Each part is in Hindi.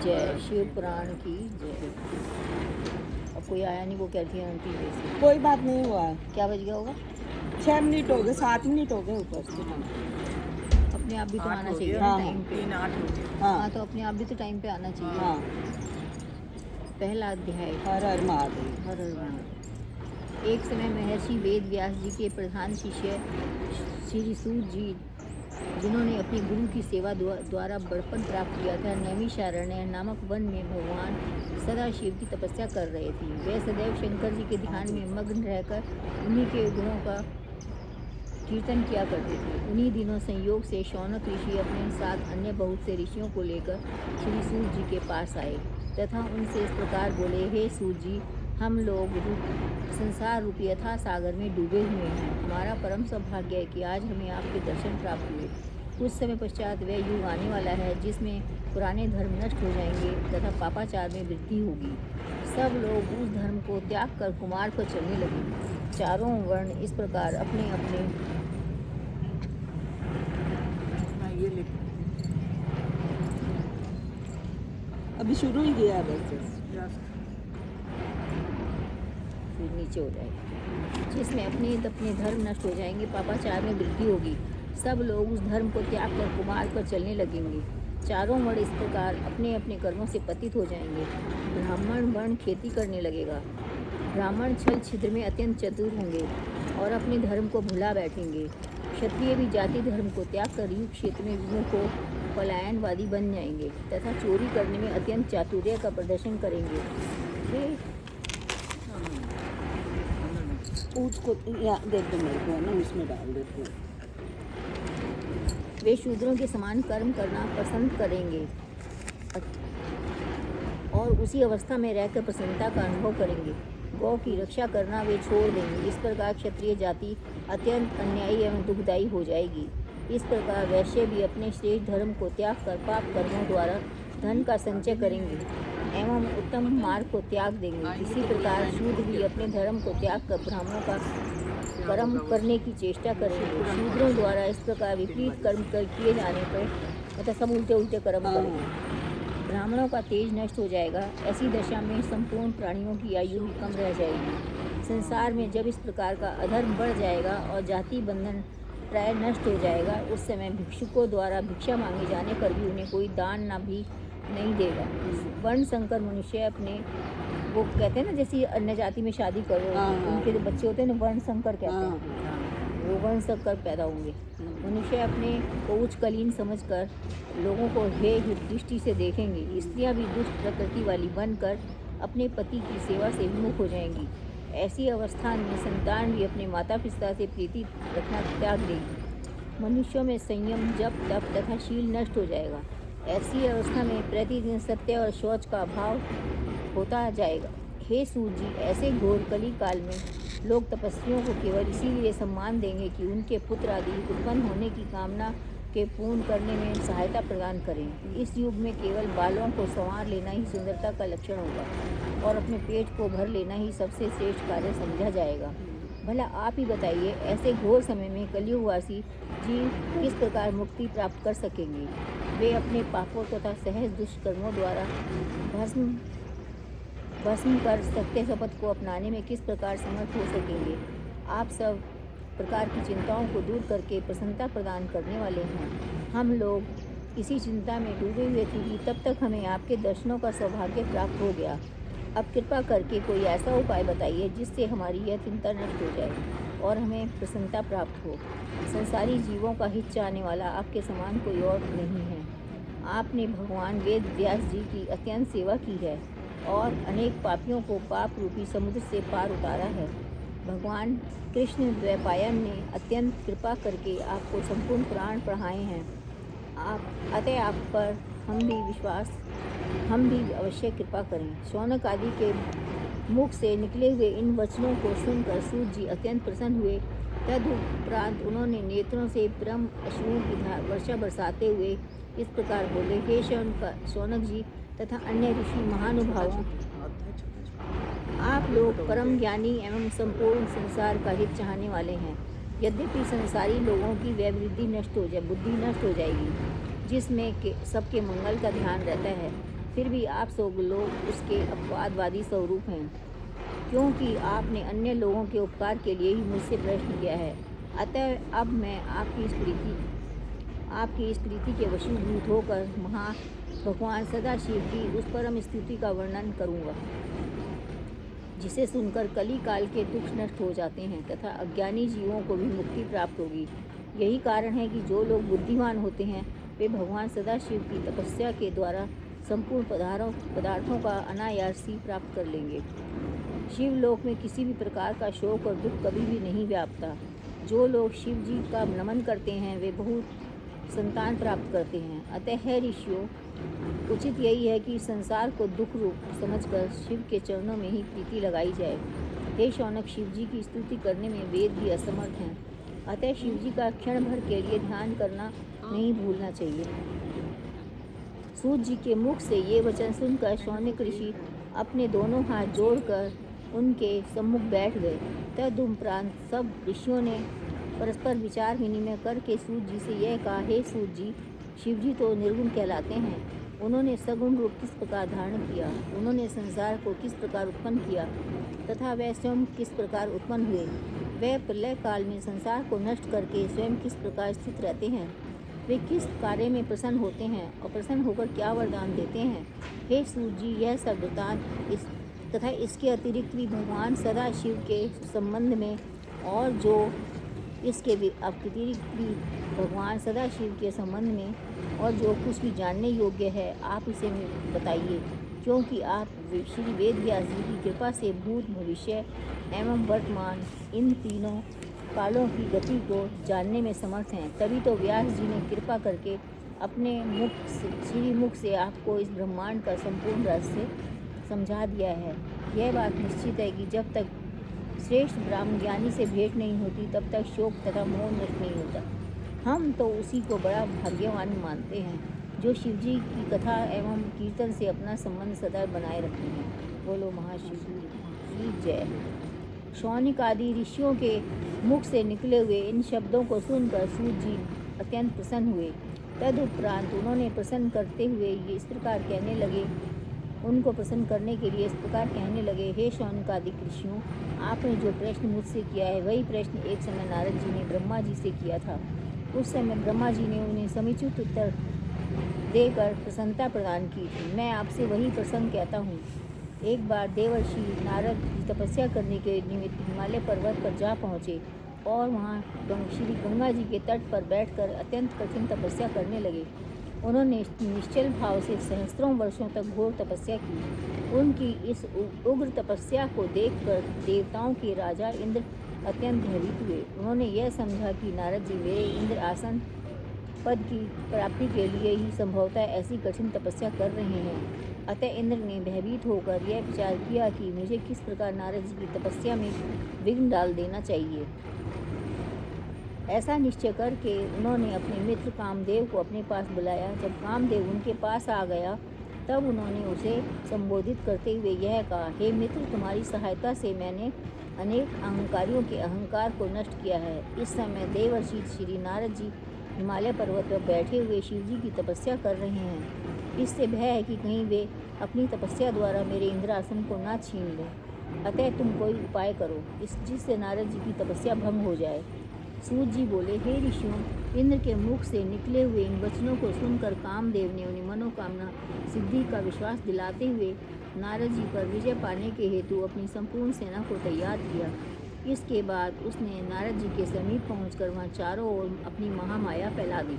जय, शिव पुराण की जय। अब कोई आया नहीं, वो कहती है आंटी जैसे। कोई बात नहीं हुआ। क्या बज गया होगा? 6 मिनट हो गए, 7 मिनट हो गए ऊपर से। अपने आप भी तो आना चाहिए हाँ, ना टाइम पे। 3-8 हो गए। हाँ हाँ, तो अपने आप भी तो टाइम पे आना चाहिए। हाँ। पहला अध्याय। हर हर महादेव। हर हर महादेव। एक समय महर्षि वेद व्यास जी के प्रधान शिष्य श्री सूत जी, जिन्होंने अपने गुरु की सेवा द्वारा बड़पन प्राप्त किया था, नैमिषारण्य नामक वन में भगवान सदाशिव की तपस्या कर रहे थे। वे सदैव शंकर जी के ध्यान में मग्न रहकर उन्हीं के गुणों का कीर्तन किया करते थे। उन्हीं दिनों संयोग से शौनक ऋषि अपने साथ अन्य बहुत से ऋषियों को लेकर श्री सूत जी के पास आए तथा उनसे इस प्रकार बोले, हे सूत जी, हम लोग संसार रूपी यथा सागर में डूबे हुए हैं। हमारा परम सौभाग्य है कि आज हमें आपके दर्शन प्राप्त हुए। कुछ समय पश्चात वह युग आने वाला है जिसमें पुराने धर्म नष्ट हो जाएंगे तथा पापाचार में वृद्धि होगी। सब लोग उस धर्म को त्याग कर कुमार्ग पर चलने लगे। चारों वर्ण इस प्रकार अपने अपने ये लिख अभी शुरू ही किया बस। फिर नीचे हो जाएगा, जिसमें अपने अपने धर्म नष्ट हो जाएंगे, पापाचार में वृद्धि होगी। सब लोग उस धर्म को त्याग कर कुमार्ग पर चलने लगेंगे। चारों वर्ण इस प्रकार अपने अपने कर्मों से पतित हो जाएंगे। ब्राह्मण वर्ण खेती करने लगेगा। ब्राह्मण छल छिद्र में अत्यंत चतुर होंगे और अपने धर्म को भुला बैठेंगे। क्षत्रिय भी जाति धर्म को त्याग कर युग क्षेत्र में विमुख को पलायनवादी बन जाएंगे तथा चोरी करने में अत्यंत चातुर्य का प्रदर्शन करेंगे। वे उसको दे दो मेरे को ना, उसमें डाल देते हैं। वे शूद्रों के समान कर्म करना पसंद करेंगे और उसी अवस्था में रहकर प्रसन्नता का अनुभव करेंगे। गौ की रक्षा करना वे छोड़ देंगे। इस प्रकार क्षत्रिय जाति अत्यंत अन्यायी एवं दुखदायी हो जाएगी। इस प्रकार वैश्य भी अपने श्रेष्ठ धर्म को त्याग कर पाप कर्मों द्वारा धन का संचय करेंगे एवं उत्तम मार्ग को त्याग देंगे। इसी प्रकार शूद्र भी अपने धर्म को त्याग कर ब्राह्मणों का कर्म करने की चेष्टा करेंगे। शूद्रों द्वारा इस प्रकार विपरीत कर्म किए जाने पर मतलब सब उल्टे उल्टे कर्म करेंगे। ब्राह्मणों का तेज नष्ट हो जाएगा। ऐसी दशा में संपूर्ण प्राणियों की आयु भी कम रह जाएगी। संसार में जब इस प्रकार का अधर्म बढ़ जाएगा और जाति बंधन प्राय नष्ट हो जाएगा, उस समय भिक्षुकों द्वारा भिक्षा मांगे जाने पर भी उन्हें कोई दान ना भी नहीं देगा। वर्ण संकर मनुष्य अपने, वो कहते हैं ना, जैसे अन्य जाति में शादी करो, उनके जो बच्चे होते हैं ना, वर्ण संकर कहते हैं, वो वर्ण संकर पैदा होंगे। मनुष्य अपने को उच्च कलीन समझकर लोगों को हे दृष्टि से देखेंगे। स्त्रियां भी दुष्ट प्रकृति वाली बनकर अपने पति की सेवा से विमुख हो जाएंगी। ऐसी अवस्था में संतान भी अपने माता पिता से प्रीति रखना त्याग देगी। मनुष्यों में संयम, जप, तप तथा शील नष्ट हो जाएगा। ऐसी अवस्था में प्रतिदिन सत्य और शौच का अभाव होता जाएगा। हे सूत जी, ऐसे घोर कली काल में लोग तपस्वियों को केवल इसीलिए सम्मान देंगे कि उनके पुत्र आदि उत्पन्न होने की कामना के पूर्ण करने में सहायता प्रदान करें। इस युग में केवल बालों को संवार लेना ही सुंदरता का लक्षण होगा और अपने पेट को भर लेना ही सबसे श्रेष्ठ कार्य समझा जाएगा। भला आप ही बताइए, ऐसे घोर समय में कलियुगवासी जी किस प्रकार मुक्ति प्राप्त कर सकेंगे? वे अपने पापों तथा सहज दुष्कर्मों द्वारा भस्म कर सत्य शपथ को अपनाने में किस प्रकार समर्थ हो सकेंगे? आप सब प्रकार की चिंताओं को दूर करके प्रसन्नता प्रदान करने वाले हैं। हम लोग इसी चिंता में डूबे हुए थे कि तब तक हमें आपके दर्शनों का सौभाग्य प्राप्त हो गया। अब कृपा करके कोई ऐसा उपाय बताइए जिससे हमारी यह चिंता नष्ट हो जाए और हमें प्रसन्नता प्राप्त हो। संसारी जीवों का हित चाहने वाला आपके समान कोई और नहीं है। आपने भगवान वेद व्यास जी की अत्यंत सेवा की है और अनेक पापियों को पाप रूपी समुद्र से पार उतारा है। भगवान कृष्ण द्वैपायन ने अत्यंत कृपा करके आपको संपूर्ण पुराण पढ़ाए हैं। अतः आप पर हम भी अवश्य कृपा करें। शौनक आदि के मुख से निकले हुए इन वचनों को सुनकर सूत जी अत्यंत प्रसन्न हुए। तदुपरांत उन्होंने नेत्रों से परम अश्रुओं की वर्षा बरसाते हुए इस प्रकार बोले, हे शौनक जी तथा अन्य ऋषि महानुभावों, आप लोग परम ज्ञानी एवं संपूर्ण संसार का हित चाहने वाले हैं। यद्यपि संसारी लोगों की वह बुद्धि नष्ट हो जाएगी जिसमें सबके मंगल का ध्यान रहता है, फिर भी आप सब लोग उसके अपवादवादी स्वरूप हैं, क्योंकि आपने अन्य लोगों के उपकार के लिए ही मुझसे प्रश्न किया है। अतः अब मैं आपकी इस प्रीति के वशीभूत होकर भगवान सदाशिव की उस परम स्तुति का वर्णन करूँगा, जिसे सुनकर कली काल के दुख नष्ट हो जाते हैं तथा अज्ञानी जीवों को भी मुक्ति प्राप्त होगी। यही कारण है कि जो लोग बुद्धिमान होते हैं वे भगवान सदाशिव की तपस्या के द्वारा संपूर्ण पदार्थों का अनायास ही प्राप्त कर लेंगे। शिवलोक में किसी भी प्रकार का शोक और दुख कभी भी नहीं व्यापता। जो लोग शिव जी का नमन करते हैं वे बहुत संतान प्राप्त करते हैं। अतः हे ऋषियों, उचित यही है कि संसार को दुख रूप समझकर शिव के चरणों में ही प्रीति लगाई जाए। हे शौनक, शिव जी की स्तुति करने में वेद भी असमर्थ हैं। अतः शिव जी का क्षण भर के लिए ध्यान करना नहीं भूलना चाहिए। सूत जी के मुख से ये वचन सुनकर शौनक ऋषि अपने दोनों हाथ जोड़कर उनके सम्मुख बैठ गए। तदुपरांत सब ऋषियों ने परस्पर विचार विनिमय करके सूत जी से यह कहा, हे सूत जी, शिव जी तो निर्गुण कहलाते हैं। उन्होंने सगुण रूप किस प्रकार धारण किया, उन्होंने संसार को किस प्रकार उत्पन्न किया तथा वह स्वयं किस प्रकार उत्पन्न हुए, वह प्रलय काल में संसार को नष्ट करके स्वयं किस प्रकार स्थित रहते हैं, वे किस कार्य में प्रसन्न होते हैं और प्रसन्न होकर क्या वरदान देते हैं। हे सूत जी, यह सब वृत्तांत तथा इसके अतिरिक्त भी भगवान सदाशिव के संबंध में और जो इसके अतिरिक्त भी भगवान सदाशिव के संबंध में और जो कुछ भी जानने योग्य है आप इसे बताइए, क्योंकि आप श्री वेद व्यास जी की कृपा से भूत, भविष्य एवं वर्तमान इन तीनों कालों की गति को जानने में समर्थ हैं। तभी तो व्यास जी ने कृपा करके अपने श्री मुख से आपको इस ब्रह्मांड का संपूर्ण रहस्य समझा दिया है। यह बात निश्चित है कि जब तक श्रेष्ठ ब्राह्मण ज्ञानी से भेंट नहीं होती तब तक शोक तथा मोह नष्ट नहीं होता। हम तो उसी को बड़ा भाग्यवान मानते हैं जो शिवजी की कथा एवं कीर्तन से अपना संबंध सदैव बनाए रखते हैं। बोलो महाशिव की जय। शौनिक आदि ऋषियों के मुख से निकले हुए इन शब्दों को सुनकर सूत जी अत्यंत प्रसन्न हुए। तदुपरांत उन्होंने प्रसन्न करते हुए ये इस प्रकार कहने लगे, उनको प्रसन्न करने के लिए इस प्रकार कहने लगे, हे शौनकादिक ऋषियों, आपने जो प्रश्न मुझसे किया है वही प्रश्न एक समय नारद जी ने ब्रह्मा जी से किया था। उस समय ब्रह्मा जी ने उन्हें समुचित उत्तर देकर प्रसन्नता प्रदान की थी। मैं आपसे वही प्रसंग कहता हूँ। एक बार देवर्षि नारद जी तपस्या करने के निमित्त हिमालय पर्वत पर जा पहुँचे और वहाँ श्री गंगा जी के तट पर बैठकर अत्यंत कठिन तपस्या करने लगे। उन्होंने निश्चल भाव से सहस्त्रों वर्षों तक घोर तपस्या की। उनकी इस उग्र तपस्या को देखकर देवताओं के राजा इंद्र अत्यंत भयभीत हुए। उन्होंने यह समझा कि नारद जी मेरे इंद्र आसन पद की प्राप्ति के लिए ही संभवतः ऐसी कठिन तपस्या कर रहे हैं। अतः इंद्र ने भयभीत होकर यह विचार किया कि मुझे किस प्रकार नारद जी की तपस्या में विघ्न डाल देना चाहिए। ऐसा निश्चय करके उन्होंने अपने मित्र कामदेव को अपने पास बुलाया। जब कामदेव उनके पास आ गया तब उन्होंने उसे संबोधित करते हुए यह कहा, हे मित्र, तुम्हारी सहायता से मैंने अनेक अहंकारियों के अहंकार को नष्ट किया है। इस समय देवर्षि श्री नारद जी हिमालय पर्वत पर बैठे हुए शिव जी की तपस्या कर रहे हैं। इससे भय है कि कहीं वे अपनी तपस्या द्वारा मेरे इंद्रासन को ना छीन लें। अतः तुम कोई उपाय करो जिससे नारद जी की तपस्या भंग हो जाए। सूत जी बोले, हे ऋषियों, इंद्र के मुख से निकले हुए इन वचनों को सुनकर कामदेव ने उन्हें मनोकामना सिद्धि का विश्वास दिलाते हुए नारद जी पर विजय पाने के हेतु अपनी संपूर्ण सेना को तैयार किया। इसके बाद उसने नारद जी के समीप पहुंचकर वहां चारों ओर अपनी महामाया फैला दी।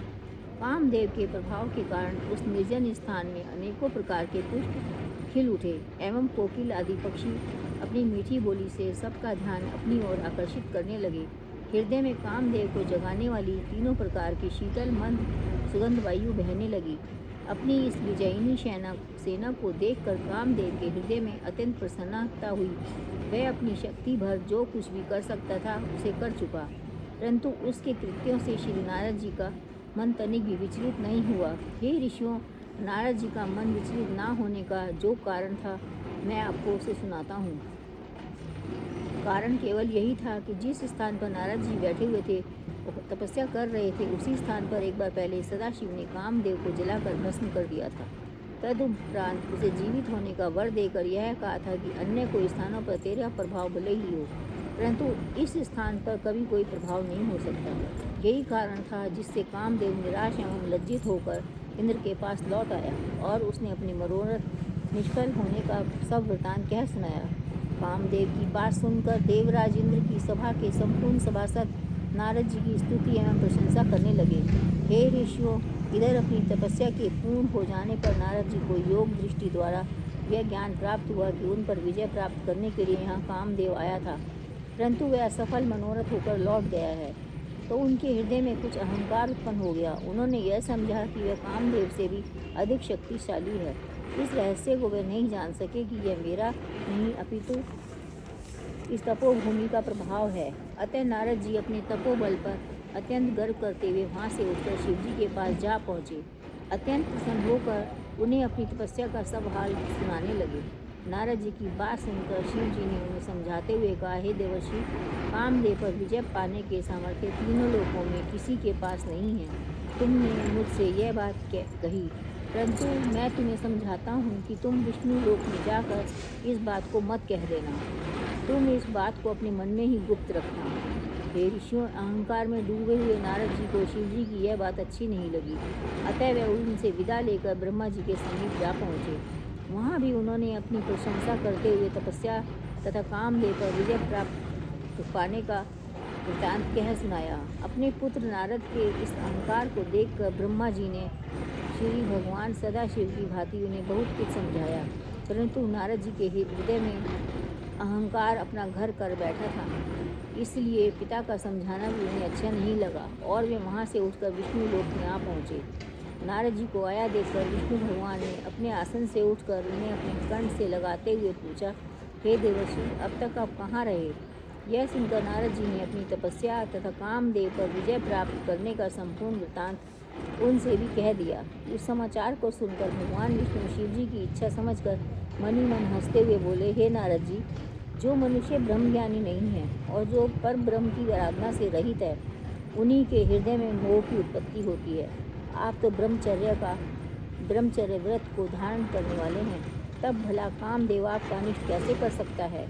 कामदेव के प्रभाव के कारण उस निर्जन स्थान में अनेकों प्रकार के पुष्प खिल उठे एवं कोकिल आदि पक्षी अपनी मीठी बोली से सबका ध्यान अपनी ओर आकर्षित करने लगे। हृदय में कामदेव को जगाने वाली तीनों प्रकार की शीतल मंद सुगंध वायु बहने लगी। अपनी इस विजयिनी सेना को देखकर कामदेव के हृदय में अत्यंत प्रसन्नता हुई। वह अपनी शक्ति भर जो कुछ भी कर सकता था उसे कर चुका, परंतु उसके कृत्यों से श्री नारद जी का मन तनिक भी विचलित नहीं हुआ। हे ऋषियों, नारद जी का मन विचलित ना होने का जो कारण था मैं आपको उसे सुनाता हूँ। कारण केवल यही था कि जिस स्थान पर नारद जी बैठे हुए थे, तपस्या कर रहे थे, उसी स्थान पर एक बार पहले सदाशिव ने कामदेव को जलाकर भस्म कर दिया था। तदुपरांत उसे जीवित होने का वर देकर यह कहा था कि अन्य कोई स्थानों पर तेरा प्रभाव भले ही हो, परंतु इस स्थान पर कभी कोई प्रभाव नहीं हो सकता। यही कारण था जिससे कामदेव निराश एवं लज्जित होकर इंद्र के पास लौट आया और उसने अपनी मनोरथ निष्फल होने का सब वृतांत कह सुनाया। कामदेव की बात सुनकर देवराज इंद्र की सभा के संपूर्ण सभासद नारद जी की स्तुति एवं प्रशंसा करने लगे। हे ऋषियों, इधर अपनी तपस्या के पूर्ण हो जाने पर नारद जी को योग दृष्टि द्वारा यह ज्ञान प्राप्त हुआ कि उन पर विजय प्राप्त करने के लिए यहाँ कामदेव आया था, परंतु वह असफल मनोरथ होकर लौट गया है। तो उनके हृदय में कुछ अहंकार उत्पन्न हो गया। उन्होंने यह समझा कि वह कामदेव से भी अधिक शक्तिशाली है। इस रहस्य को वे नहीं जान सके कि यह मेरा नहीं अपितु इस तपोभूमि का प्रभाव है। अतः नारद जी अपने तपोबल पर अत्यंत गर्व करते हुए वहाँ से उठकर शिव जी के पास जा पहुँचे। अत्यंत प्रसन्न होकर उन्हें अपनी तपस्या का सब हाल सुनाने लगे। नारद जी की बात सुनकर शिव जी ने उन्हें समझाते हुए कहा, हे देवर्षि, कामदेव पर विजय पाने के सामर्थ्य तीनों लोकों में किसी के पास नहीं है। तुमने मुझसे यह बात कही, परंतु मैं तुम्हें समझाता हूँ कि तुम विष्णु लोक में जाकर इस बात को मत कह देना। तुम इस बात को अपने मन में ही गुप्त रखना। हे ऋषियों, अहंकार में डूबे हुए नारद जी को शिव जी की यह बात अच्छी नहीं लगी। अतः वे उनसे विदा लेकर ब्रह्मा जी के समीप जा पहुँचे। वहाँ भी उन्होंने अपनी प्रशंसा करते हुए तपस्या तथा कामदेव पर विजय प्राप्त पाने का वृत्तांत कह सुनाया। अपने पुत्र नारद के इस अहंकार को देखकर ब्रह्मा जी ने श्री भगवान सदाशिव की भांति उन्हें बहुत कुछ समझाया, परंतु नारद जी के हृदय में अहंकार अपना घर कर बैठा था, इसलिए पिता का समझाना भी उन्हें अच्छा नहीं लगा और वे वहाँ से उठकर विष्णु लोक में आ पहुँचे। नारद जी को आया देखकर विष्णु भगवान ने अपने आसन से उठकर उन्हें अपने कर्ण से लगाते हुए पूछा, हे देवर्षि, अब तक आप कहाँ रहे? यह सुनकर नारद जी ने अपनी तपस्या तथा कामदेव पर विजय प्राप्त करने का संपूर्ण वृत्तांत उनसे भी कह दिया। उस समाचार को सुनकर भगवान विष्णु शिव जी की इच्छा समझकर मन ही मन हंसते हुए बोले, हे नारद जी, जो मनुष्य ब्रह्मज्ञानी नहीं है और जो पर ब्रह्म की आराधना से रहित है, उन्हीं के हृदय में मोह की उत्पत्ति होती है। आप तो ब्रह्मचर्य व्रत को धारण करने वाले हैं, तब भला कामदेव आपका अनिष्ट कैसे कर सकता है?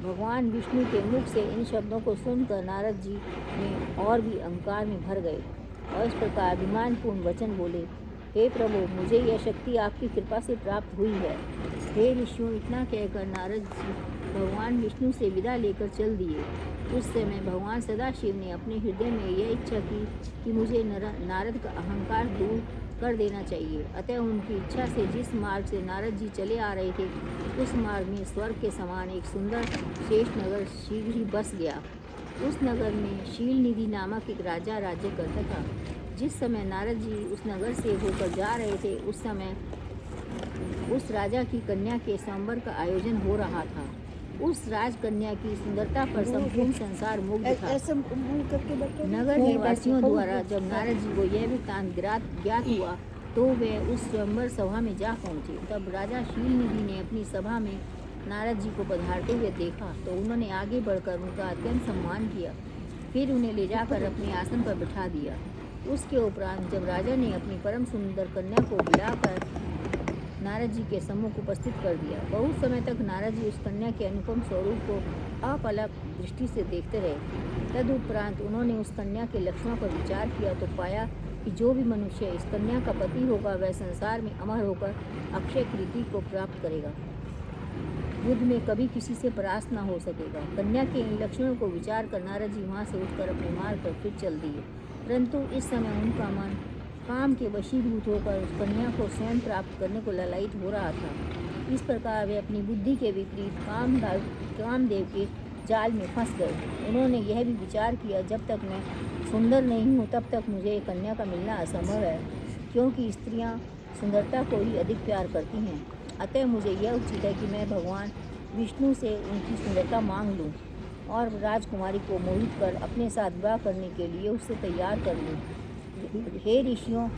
भगवान विष्णु के मुख से इन शब्दों को सुनकर नारद जी में और भी अहंकार में भर गए और इस प्रकार अभिमानपूर्ण वचन बोले, हे प्रभु, मुझे यह शक्ति आपकी कृपा से प्राप्त हुई है। हे ऋषियों, इतना कहकर नारद जी भगवान विष्णु से विदा लेकर चल दिए। उस समय भगवान सदाशिव ने अपने हृदय में यह इच्छा की कि मुझे नारद का अहंकार दूर कर देना चाहिए। अतः उनकी इच्छा से जिस मार्ग से नारद जी चले आ रहे थे, उस मार्ग में स्वर्ग के समान एक सुंदर श्रेष्ठ नगर शीघ्र ही बस गया। उस नगर में शीलनिधि नामक एक राजा राज्य करता था। जिस समय नारद जी उस नगर से होकर जा रहे थे, उस समय उस राजा की कन्या के स्वयंवर का आयोजन हो रहा था। उस राजकन्या की सुंदरता पर संपूर्ण संसार मुग्ध था। नगर निवासियों द्वारा जब नारद जी को यह वृत्तांत ज्ञात हुआ, तो वे उस स्वयंवर सभा में जा पहुँचे। तब राजा शीलनिधि ने अपनी सभा में नारद जी को पधारते हुए देखा तो उन्होंने आगे बढ़कर उनका अत्यंत सम्मान किया। फिर उन्हें ले जाकर अपने आसन पर बिठा दिया। उसके उपरांत जब राजा ने अपनी परम सुंदर कन्या को बुलाकर नारद जी के सम्मुख उपस्थित कर दिया, बहुत समय तक नारद जी उस कन्या के अनुपम स्वरूप को अपलक दृष्टि से देखते रहे। तदुपरांत उन्होंने उस कन्या के लक्षणों पर विचार किया तो पाया कि जो भी मनुष्य इस कन्या का पति होगा, वह संसार में अमर होकर अक्षय कीर्ति को प्राप्त करेगा, युद्ध में कभी किसी से परास्त न हो सकेगा। कन्या के इन लक्षणों को विचार कर नारद जी वहाँ से उठकर अपने मार्ग पर फिर चल दिए, परंतु इस समय उनका मन काम के वशीभूत होकर उस कन्या को स्वयं प्राप्त करने को ललायित हो रहा था। इस प्रकार वे अपनी बुद्धि के विपरीत कामदेव के जाल में फंस गए। उन्होंने यह भी विचार किया, जब तक मैं सुंदर नहीं हूँ तब तक मुझे कन्या का मिलना असंभव है, क्योंकि स्त्रियाँ सुंदरता को ही अधिक प्यार करती हैं। अतः मुझे यह उचित है कि मैं भगवान विष्णु से उनकी सुंदरता मांग लूँ और राजकुमारी को मोहित कर अपने साथ विवाह करने के लिए उससे तैयार कर लूँ। हे ऋषियों,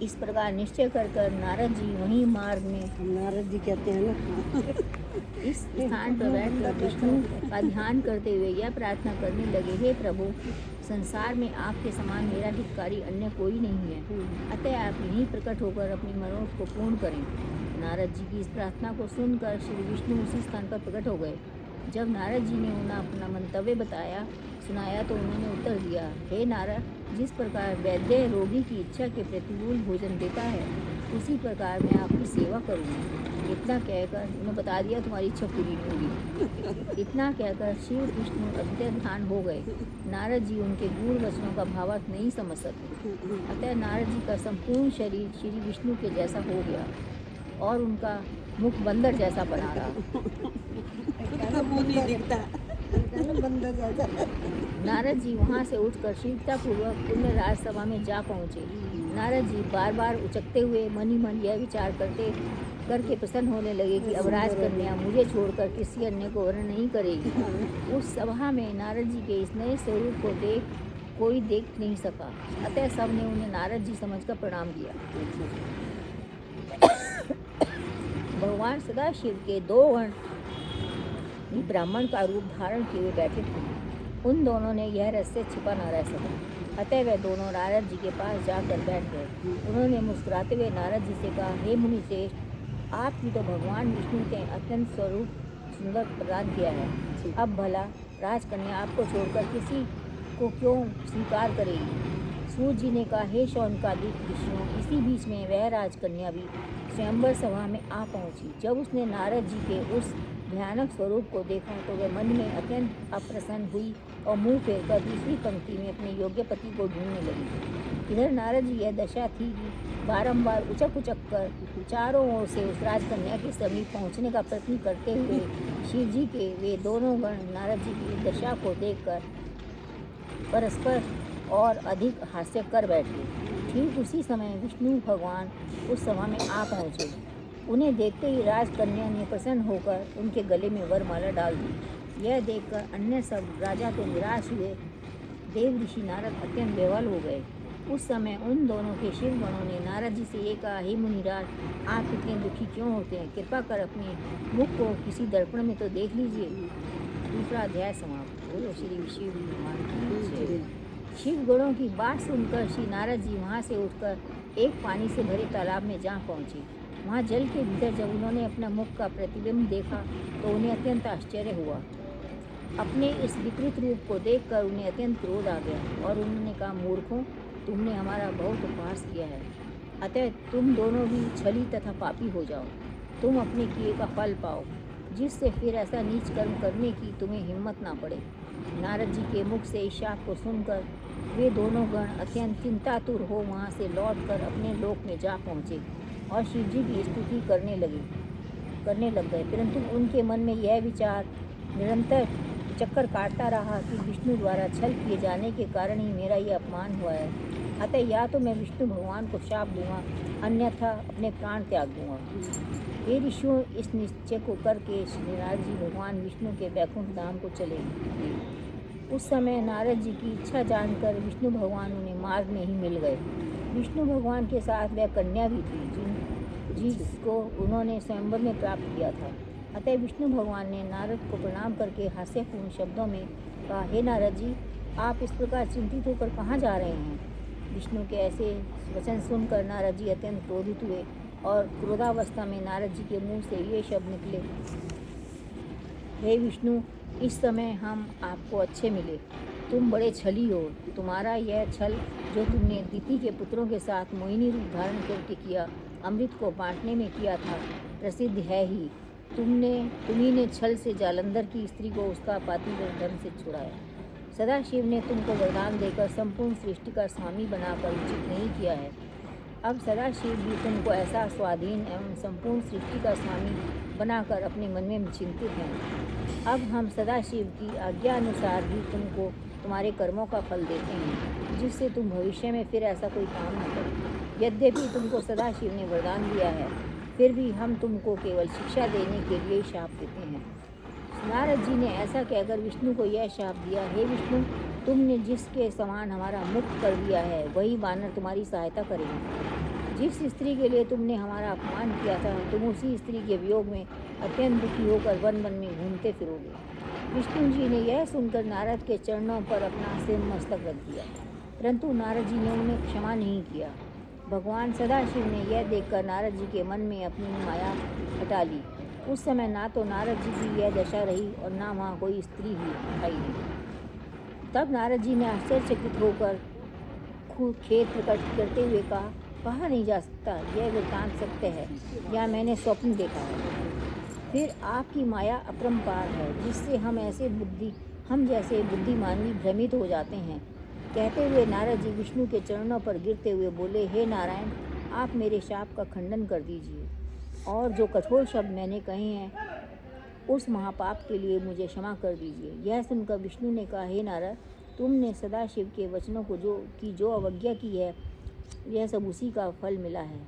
इस प्रकार निश्चय कर नारद जी वहीं मार्ग में नारद जी कहते हैं ना, इस स्थान पर बैठकर विष्णु का ध्यान करते हुए यह प्रार्थना करने लगे, हे प्रभु, संसार में आपके समान मेरा हितकारी अन्य कोई नहीं है, अतः आप यहीं प्रकट होकर अपनी मनोरथ को पूर्ण करें। नारद जी की इस प्रार्थना को सुनकर श्री विष्णु उसी स्थान पर प्रकट हो गए। जब नारद जी ने उन्हें अपना मंतव्य सुनाया तो उन्होंने उत्तर दिया, हे नारद, जिस प्रकार वैद्य रोगी की इच्छा के प्रतिकूल भोजन देता है, उसी प्रकार मैं आपकी सेवा करूँगी। इतना कहकर उन्होंने बता दिया तुम्हारी इच्छा पूरी नहीं होगी। इतना कहकर शिव विष्णु अत्यंत ध्यान हो गए। नारद जी उनके गूढ़ वचनों का भावार्थ नहीं समझ सके, अतः नारद जी का संपूर्ण शरीर श्री विष्णु के जैसा हो गया और उनका मुख बंदर जैसा बना रहा। मुंह नहीं दिखता, बंदा ज्यादा। नारद जी वहाँ से उठकर शीघ्रतापूर्वक पुण्य राजसभा में जा पहुँचे। नारद जी बार बार उचकते हुए मन ही मन यह विचार करके प्रसन्न होने लगे कि अब राजकन्या मुझे छोड़कर किसी अन्य को वर्ण नहीं करेगी। उस सभा में नारद जी के इस नए स्वरूप को कोई देख नहीं सका, अतः सबने उन्हें नारद जी समझकर प्रणाम किया। भगवान सदाशिव के 2 गण ब्राह्मण का रूप धारण किए हुए बैठे थे। उन दोनों ने यह रहस्य छिपा न रह सका, अतः वे दोनों नारद जी के पास जाकर बैठ गए। उन्होंने मुस्कुराते हुए नारद जी से कहा, हे मुनि श्रेष्ठ, आपकी तो भगवान विष्णु ने अत्यंत स्वरूप सुंदर प्रदान किया है। अब भला राजकन्या आपको छोड़कर किसी को क्यों स्वीकार करेगी? सूर्य जी ने कहा, हे शौनकादिक ऋषियों, इसी बीच में वह राजकन्या भी स्वयंवर सभा में आ पहुंची। जब उसने नारद जी के उस भयानक स्वरूप को देखा तो वह मन में अत्यंत अप्रसन्न हुई और मुंह फेरकर दूसरी पंक्ति में अपने योग्य पति को ढूंढने लगी। इधर नारद जी यह दशा थी कि बारंबार उचक कर चारों ओर से उस राजकन्या के समीप पहुंचने का प्रयत्न करते हुए शिव जी के वे दोनों गण नारद जी की दशा को देखकर परस्पर और अधिक हास्य कर बैठे। ठीक उसी समय विष्णु भगवान उस सभा में आ पहुँचे। उन्हें देखते ही राजकन्या ने प्रसन्न होकर उनके गले में वरमाला डाल दी। यह देखकर अन्य सब राजा तो निराश हुए। देव ऋषि नारद अत्यंत बेहाल हो गए। उस समय उन दोनों के शिव गणों ने नारद जी से ये कहा, हे मुनिराज, आप इतने दुखी क्यों होते हैं? कृपा कर अपने मुख को किसी दर्पण में तो देख लीजिए। दूसरा अध्याय समाप्त। बोलो श्री शिव भगवान की जय। शिव गणों की बात सुनकर श्री नारद जी वहाँ से उठकर एक पानी से भरे तालाब में जा पहुँचे। वहाँ जल के भीतर जब उन्होंने अपना मुख का प्रतिबिंब देखा तो उन्हें अत्यंत आश्चर्य हुआ। अपने इस विकृत रूप को देखकर उन्हें अत्यंत क्रोध आ गया और उन्होंने कहा, मूर्खों, तुमने हमारा बहुत उपहास किया है, अतः तुम दोनों भी छली तथा पापी हो जाओ। तुम अपने किए का फल पाओ, जिससे फिर ऐसा नीच कर्म करने की तुम्हें हिम्मत ना पड़े। नारद जी के मुख से इस शाप को सुनकर वे दोनों गण अत्यंत चिंतातुर हो वहाँ से लौटकर अपने लोक में जा पहुँचे और शिव जी की स्तुति करने लग गए। परंतु उनके मन में यह विचार निरंतर चक्कर काटता रहा कि विष्णु द्वारा छल किए जाने के कारण ही मेरा ये अपमान हुआ है, अतः या तो मैं विष्णु भगवान को शाप दूंगा, अन्यथा अपने प्राण त्याग दूंगा। हे ऋषियों, इस निश्चय को करके श्री नारद जी भगवान विष्णु के वैकुंठ धाम को चले गए। उस समय नारद जी की इच्छा जानकर विष्णु भगवान उन्हें मार्ग में ही मिल गए। विष्णु भगवान के साथ वह कन्या भी थी जिसको उन्होंने स्वयंवर में प्राप्त किया था। अतः विष्णु भगवान ने नारद को प्रणाम करके हास्यपूर्ण शब्दों में कहा, हे नारद जी, आप इस प्रकार चिंतित होकर कहाँ जा रहे हैं? विष्णु के ऐसे वचन सुनकर नारद जी अत्यंत क्रोधित हुए और क्रोधावस्था में नारद जी के मुंह से ये शब्द निकले, हे विष्णु, इस समय हम आपको अच्छे मिले। तुम बड़े छली हो। तुम्हारा यह छल जो तुमने दिति के पुत्रों के साथ मोहिनी रूप धारण करके किया, अमृत को बांटने में किया था, प्रसिद्ध है ही। तुम्ही ने छल से जालंधर की स्त्री को उसका पातिव्रत धर्म से छुड़ाया। सदाशिव ने तुमको वरदान देकर संपूर्ण सृष्टि का स्वामी बनाकर उचित नहीं किया है। अब सदाशिव भी तुमको ऐसा स्वाधीन एवं संपूर्ण सृष्टि का स्वामी बनाकर अपने मन में चिंतित हैं। अब हम सदाशिव की आज्ञा अनुसार भी तुमको तुम्हारे कर्मों का फल देते हैं, जिससे तुम भविष्य में फिर ऐसा कोई काम न करो। यद्यपि तुमको सदाशिव ने वरदान दिया है, फिर भी हम तुमको केवल शिक्षा देने के लिए शाप देते हैं। नारद जी ने ऐसा कहकर विष्णु को यह शाप दिया, हे विष्णु, तुमने जिसके समान हमारा मुक्त कर दिया है, वही वानर तुम्हारी सहायता करेगा। जिस स्त्री के लिए तुमने हमारा अपमान किया था तुम उसी स्त्री के वियोग में अत्यंत दुखी होकर वन वन में घूमते फिरोगे। विष्णु जी ने यह सुनकर नारद के चरणों पर अपना सिर मस्तक रख दिया, परंतु नारद जी ने उन्हें क्षमा नहीं किया। भगवान सदाशिव ने यह देखकर नारद जी के मन में अपनी माया हटा ली। उस समय ना तो नारद जी की यह दशा रही और ना वहाँ कोई स्त्री ही दिखाई दी। तब नारद जी ने आश्चर्यचकित होकर खेद प्रकट करते हुए कहा नहीं जा सकता, यह वृत्तांत सत्य है या मैंने स्वप्न देखा है। फिर आपकी माया अपरंपार है, जिससे हम जैसे बुद्धिमानी भ्रमित हो जाते हैं। कहते हुए नारद जी विष्णु के चरणों पर गिरते हुए बोले, हे नारायण, आप मेरे शाप का खंडन कर दीजिए और जो कठोर शब्द मैंने कहे हैं उस महापाप के लिए मुझे क्षमा कर दीजिए। यह सुनकर विष्णु ने कहा, हे नारद, तुमने सदाशिव के वचनों को जो अवज्ञा की है, यह सब उसी का फल मिला है।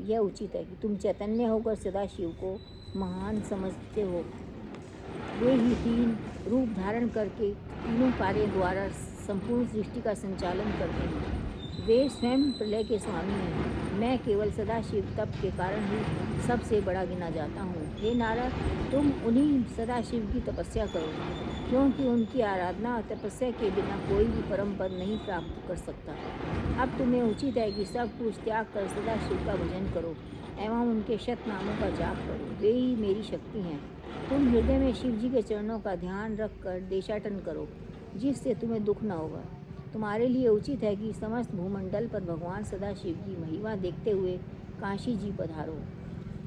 यह उचित है कि तुम चैतन्य होकर सदाशिव को महान समझते हो। वे ही तीन रूप धारण करके तीनों कार्य द्वारा संपूर्ण सृष्टि का संचालन करते हैं। वे स्वयं प्रलय के स्वामी हैं। मैं केवल सदाशिव तप के कारण ही सबसे बड़ा गिना जाता हूँ। हे नारद, तुम उन्हीं सदाशिव की तपस्या करो, क्योंकि उनकी आराधना और तपस्या के बिना कोई भी परम पद नहीं प्राप्त कर सकता। अब तुम्हें उचित है कि सब कुछ त्याग कर सदाशिव का भजन करो एवं उनके शत नामों का जाप करो। वे ही मेरी शक्ति हैं। तुम हृदय में शिव जी के चरणों का ध्यान रखकर देशाटन करो, जिससे तुम्हें दुख न होगा। तुम्हारे लिए उचित है कि समस्त भूमंडल पर भगवान सदाशिव की महिमा देखते हुए काशी जी पधारो।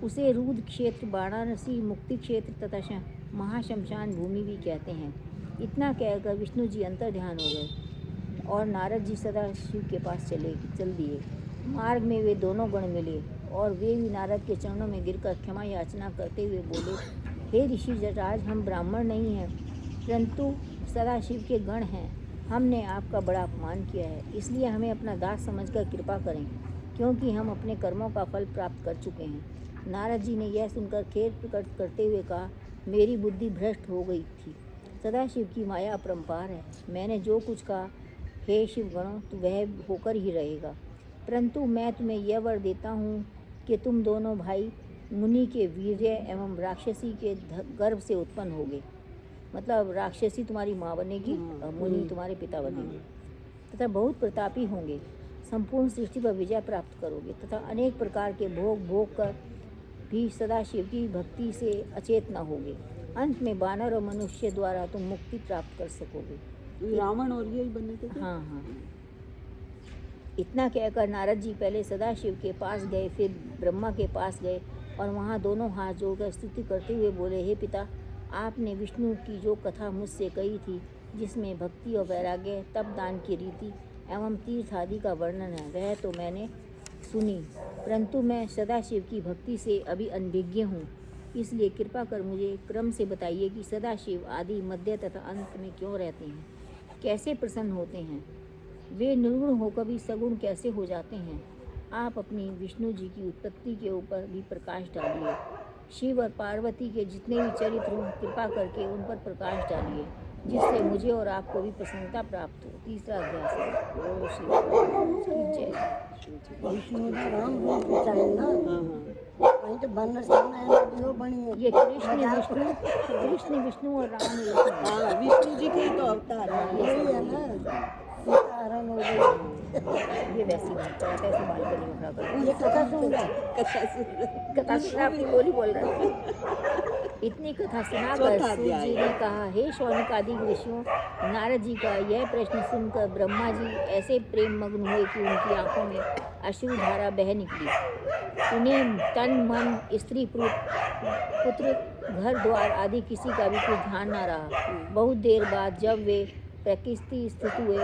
उसे रुद्र क्षेत्र, वाराणसी, मुक्ति क्षेत्र तथा महाशमशान भूमि भी कहते हैं। इतना कहकर विष्णु जी अंतर ध्यान हो गए और नारद जी सदाशिव के पास चल दिए। मार्ग में वे दोनों गण मिले और वे भी नारद के चरणों में गिरकर क्षमा याचना करते हुए बोले, हे ऋषि जटाज, हम ब्राह्मण नहीं हैं, परंतु सदाशिव के गण हैं। हमने आपका बड़ा अपमान किया है, इसलिए हमें अपना दास समझकर कृपा करें, क्योंकि हम अपने कर्मों का फल प्राप्त कर चुके हैं। नारद जी ने यह सुनकर खेद प्रकट करते हुए कहा, मेरी बुद्धि भ्रष्ट हो गई थी। सदाशिव की माया अपरंपार है। मैंने जो कुछ कहा, हे शिव गणों, तो वह होकर ही रहेगा। परंतु मैं तुम्हें यह वर देता हूँ कि तुम दोनों भाई मुनि के वीर्य एवं राक्षसी के गर्भ से उत्पन्न होगे। मतलब राक्षसी तुम्हारी माँ बनेगी और मुनि तुम्हारे पिता बनेंगे, तथा बहुत प्रतापी होंगे। संपूर्ण सृष्टि पर विजय प्राप्त करोगे तथा अनेक प्रकार के भोग कर भी सदाशिव की भक्ति से अचेत न होगे। अंत में वानर और मनुष्य द्वारा तुम मुक्ति प्राप्त कर सकोगे। रावण और यही बने थे। हाँ। इतना कहकर नारद जी पहले सदाशिव के पास गए, फिर ब्रह्मा के पास गए और वहाँ दोनों हाथ जोड़कर स्तुति करते हुए बोले, हे पिता, आपने विष्णु की जो कथा मुझसे कही थी, जिसमें भक्ति और वैराग्य, तप दान की रीति एवं तीर्थ आदि का वर्णन है, वह तो मैंने सुनी, परंतु मैं सदाशिव की भक्ति से अभी अनभिज्ञ हूँ। इसलिए कृपा कर मुझे क्रम से बताइए कि सदाशिव आदि, मध्य तथा अंत में क्यों रहते हैं, कैसे प्रसन्न होते हैं, वे निर्गुण होकर भी सगुण कैसे हो जाते हैं। आप अपनी विष्णु जी की उत्पत्ति के ऊपर भी प्रकाश डालिए। शिव और पार्वती के जितने भी चरित्र हों, कृपा करके उन पर प्रकाश डालिए, जिससे मुझे और आपको भी प्रसन्नता प्राप्त हो। तीसरा अध्याय। ओम श्री जय। विष्णु जी राम रूप बताए ना, वहीं तो बनर सामने नदियों बनी है। ये कृष्ण विष्णु और राम एक हैं। हाँ, विष्णु जी के तो अवतार है। यही है ना, सीता हरण हो गई। ये वैसी बात करता है, ऐसे बालकनी में खड़ा कर। ये कथा सुन रहा कथा सुना, अपनी बोली बोल रहे हैं। इतनी कथा सुनाकर सूर्य जी ने कहा, हे शौनक आदि ऋषियों, नारद जी का यह प्रश्न सुनकर ब्रह्मा जी ऐसे प्रेम मग्न हुए कि उनकी आंखों में अश्रु धारा बह निकली। उन्हें तन मन, स्त्री पुत्र, घर द्वार आदि किसी का भी कुछ ध्यान न रहा। बहुत देर बाद जब वे प्रकृति स्थित हुए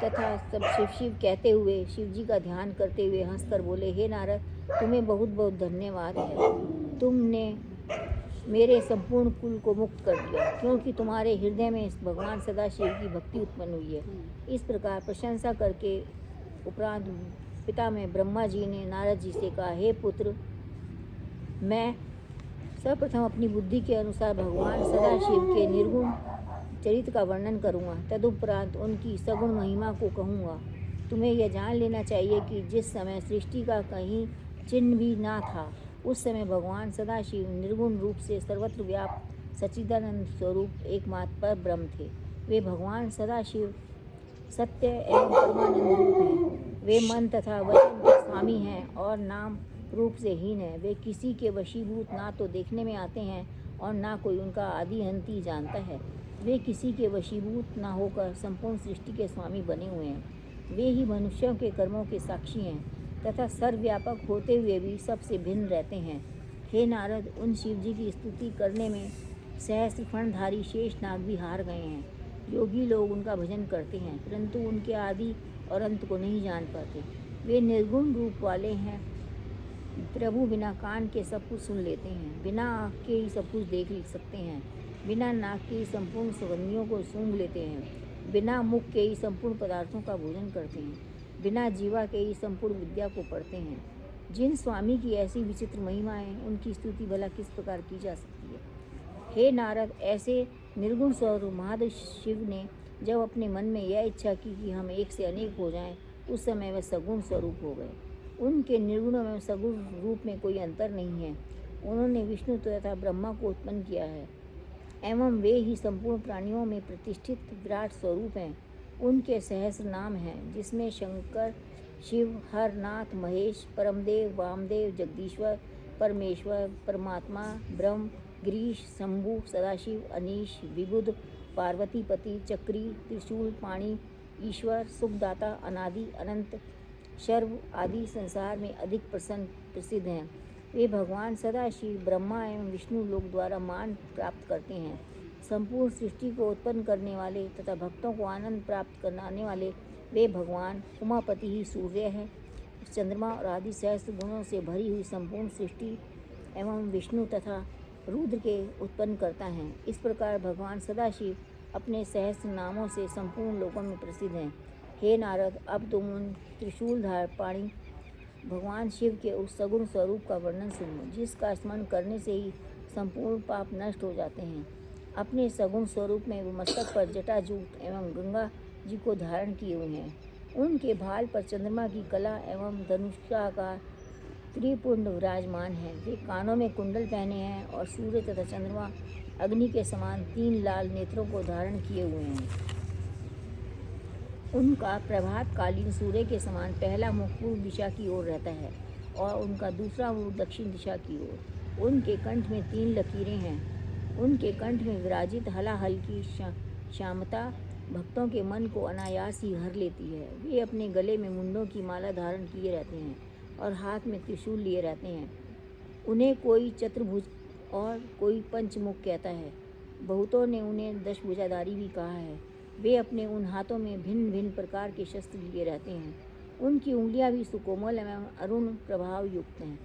तथा सब शिव कहते हुए शिव जी का ध्यान करते हुए हंसकर बोले, हे नारद, तुम्हें बहुत बहुत धन्यवाद है। तुमने मेरे संपूर्ण कुल को मुक्त कर दिया, क्योंकि तुम्हारे हृदय में भगवान सदाशिव की भक्ति उत्पन्न हुई है। इस प्रकार प्रशंसा करके उपरांत पिता में ब्रह्मा जी ने नारद जी से कहा, हे पुत्र, मैं सर्वप्रथम अपनी बुद्धि के अनुसार भगवान सदाशिव के निर्गुण चरित्र का वर्णन करूँगा, तदुपरांत उनकी सगुण महिमा को कहूँगा। तुम्हें यह जान लेना चाहिए कि जिस समय सृष्टि का कहीं चिन्ह भी ना था, उस समय भगवान सदाशिव निर्गुण रूप से सर्वत्र व्याप्त सच्चिदानंद स्वरूप एकमात्र पर ब्रह्म थे। वे भगवान सदाशिव सत्य एवं परमानंद रूप हैं। वे मन तथा वचन के स्वामी हैं और नाम रूप से हीन है। वे किसी के वशीभूत ना तो देखने में आते हैं और ना कोई उनका आदि अंत ही जानता है। वे किसी के वशीभूत ना होकर संपूर्ण सृष्टि के स्वामी बने हुए हैं। वे ही मनुष्यों के कर्मों के साक्षी हैं तथा सर्वव्यापक होते हुए भी सबसे भिन्न रहते हैं। हे नारद, उन शिवजी की स्तुति करने में सहस्त्र फणधारी शेषनाग भी हार गए हैं। योगी लोग उनका भजन करते हैं परंतु उनके आदि और अंत को नहीं जान पाते। वे निर्गुण रूप वाले हैं। प्रभु बिना कान के सब कुछ सुन लेते हैं, बिना आँख के ही सब कुछ देख सकते हैं, बिना नाक के ही संपूर्ण सुगंधियों को सूंघ लेते हैं, बिना मुख के ही संपूर्ण पदार्थों का भोजन करते हैं, बिना जीवा के ही संपूर्ण विद्या को पढ़ते हैं। जिन स्वामी की ऐसी विचित्र महिमा है, उनकी स्तुति भला किस प्रकार की जा सकती है। हे नारद, ऐसे निर्गुण स्वरूप महादेव शिव ने जब अपने मन में यह इच्छा की कि हम एक से अनेक हो जाएं, उस समय वे सगुण स्वरूप हो गए। उनके निर्गुण एवं सगुण रूप में कोई अंतर नहीं है। उन्होंने विष्णु तथा ब्रह्मा को उत्पन्न किया है एवं वे ही संपूर्ण प्राणियों में प्रतिष्ठित विराट स्वरूप हैं। उनके सहस्र नाम हैं, जिसमें शंकर, शिव, हर, नाथ, महेश, परमदेव, वामदेव, जगदीश्वर, परमेश्वर, परमात्मा, ब्रह्म, गिरीश, शंभु, सदाशिव, अनीश, विबुध, पार्वतीपति, चक्री, त्रिशूल पाणी, ईश्वर, सुखदाता, अनादि, अनंत, शर्व आदि संसार में अधिक प्रसिद्ध हैं। वे भगवान सदाशिव, ब्रह्मा एवं विष्णु लोक द्वारा मान प्राप्त करते हैं। संपूर्ण सृष्टि को उत्पन्न करने वाले तथा भक्तों को आनंद प्राप्त कराने वाले वे भगवान उमापति ही सूर्य है। चंद्रमा और आदि सहस्त्र गुणों से भरी हुई संपूर्ण सृष्टि एवं विष्णु तथा रुद्र के उत्पन्न करता है। इस प्रकार भगवान सदाशिव अपने सहस्त्र नामों से संपूर्ण लोकों में प्रसिद्ध हैं। हे नारद, अब तुम उन त्रिशूलधार पाणी भगवान शिव के उस सगुण स्वरूप का वर्णन सुनो, जिसका स्मरण करने से ही संपूर्ण पाप नष्ट हो जाते हैं। अपने सगुण स्वरूप में वो मस्तक पर जटाजूट एवं गंगा जी को धारण किए हुए हैं। उनके भाल पर चंद्रमा की कला एवं धनुषाकार त्रिपुंड विराजमान है। वे कानों में कुंडल पहने हैं और सूर्य तथा चंद्रमा अग्नि के समान 3 लाल नेत्रों को धारण किए हुए हैं। उनका प्रभातकालीन सूर्य के समान पहला मुख पूर्व दिशा की ओर रहता है और उनका दूसरा मुख दक्षिण दिशा की ओर। उनके कंठ में 3 लकीरें हैं। उनके कंठ में विराजित हलाहल की श्यामता भक्तों के मन को अनायास ही हर लेती है। वे अपने गले में मुंडों की माला धारण किए रहते हैं और हाथ में त्रिशूल लिए रहते हैं। उन्हें कोई चतुर्भुज और कोई पंचमुख कहता है। बहुतों ने उन्हें 10 भुजाधारी भी कहा है। वे अपने उन हाथों में भिन्न भिन्न प्रकार के शस्त्र लिए रहते हैं। उनकी उंगलियां भी सुकोमल एवं अरुण प्रभाव युक्त हैं।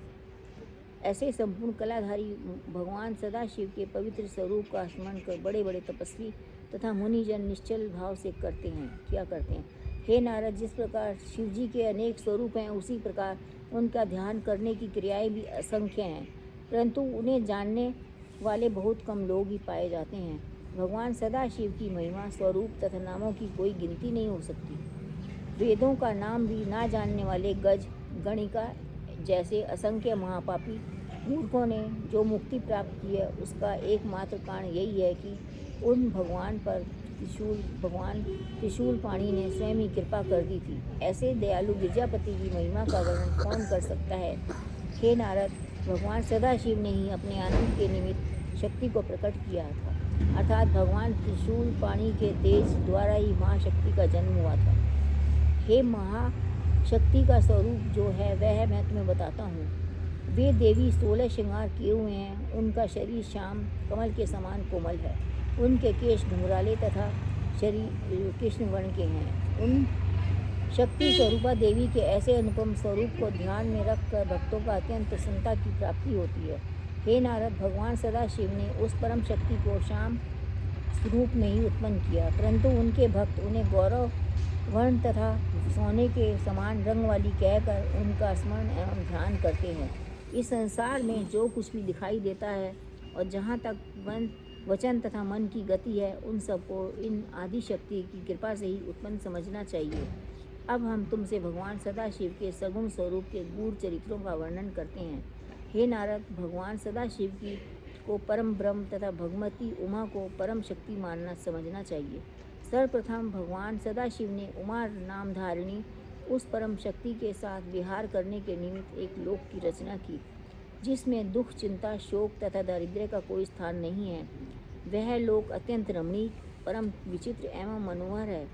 ऐसे संपूर्ण कलाधारी भगवान सदाशिव के पवित्र स्वरूप का स्मरण कर बड़े बड़े तपस्वी तथा मुनिजन निश्चल भाव से करते हैं। हे नारद, जिस प्रकार शिवजी के अनेक स्वरूप हैं, उसी प्रकार उनका ध्यान करने की क्रियाएं भी असंख्य हैं, परंतु उन्हें जानने वाले बहुत कम लोग ही पाए जाते हैं। भगवान सदाशिव की महिमा, स्वरूप तथा नामों की कोई गिनती नहीं हो सकती। वेदों का नाम भी ना जानने वाले गज गणिका जैसे असंख्य महापापी मूर्खों ने जो मुक्ति प्राप्त की है, उसका एकमात्र कारण यही है कि उन भगवान त्रिशूल पाणी ने स्वयं ही कृपा कर दी थी। ऐसे दयालु गिरजापति की महिमा का वर्णन कौन कर सकता है। हे नारद, भगवान सदाशिव ने ही अपने आनंद के निमित्त शक्ति को प्रकट किया था, अर्थात भगवान त्रिशूल पाणी के तेज द्वारा ही महाशक्ति का जन्म हुआ था। हे महाशक्ति का स्वरूप जो है वह मैं तुम्हें बताता हूँ। वे देवी 16 श्रृंगार किए हुए हैं। उनका शरीर श्याम कमल के समान कोमल है। उनके केश घुंघराले तथा शरीर कृष्ण वर्ण के हैं। उन शक्ति स्वरूपा देवी के ऐसे अनुपम स्वरूप को ध्यान में रखकर भक्तों का अत्यंत प्रसन्नता की प्राप्ति होती है। हे नारद, भगवान सदाशिव ने उस परम शक्ति को श्याम स्वरूप में ही उत्पन्न किया, परंतु उनके भक्त उन्हें गौरव वर्ण तथा सोने के समान रंग वाली कहकर उनका स्मरण एवं ध्यान करते हैं। इस संसार में जो कुछ भी दिखाई देता है और जहाँ तक वचन तथा मन की गति है, उन सबको इन आदि शक्ति की कृपा से ही उत्पन्न समझना चाहिए। अब हम तुमसे भगवान सदाशिव के सगुण स्वरूप के गूढ़ चरित्रों का वर्णन करते हैं। हे नारद, भगवान सदाशिव की को परम ब्रह्म तथा भगवती उमा को परम शक्ति मानना समझना चाहिए। सर्वप्रथम भगवान सदाशिव ने उमा नाम धारिणी उस परम शक्ति के साथ विहार करने के निमित्त एक लोक की रचना की, जिसमें दुख, चिंता, शोक तथा दारिद्र्य का कोई स्थान नहीं है। वह लोक अत्यंत रमणीक, परम विचित्र एवं मनोहर है।